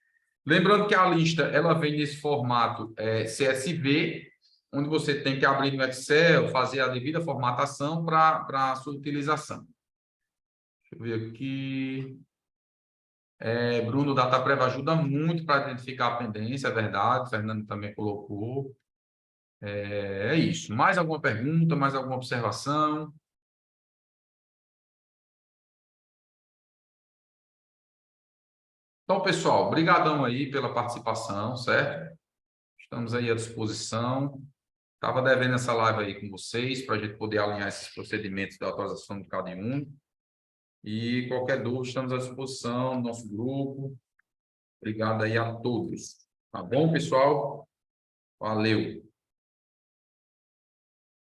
A: Lembrando que a lista ela vem nesse formato CSV, onde você tem que abrir no Excel, fazer a devida formatação para a sua utilização. Deixa eu ver aqui. Bruno, o DataPrev ajuda muito para identificar a pendência, é verdade. O Fernando também colocou. É isso. Mais alguma pergunta, mais alguma observação? Então, pessoal, brigadão aí pela participação, certo? Estamos aí à disposição. Estava devendo essa live aí com vocês, para a gente poder alinhar esses procedimentos da atualização do CAD1. E qualquer dúvida, estamos à disposição do nosso grupo. Obrigado aí a todos. Tá bom, pessoal? Valeu.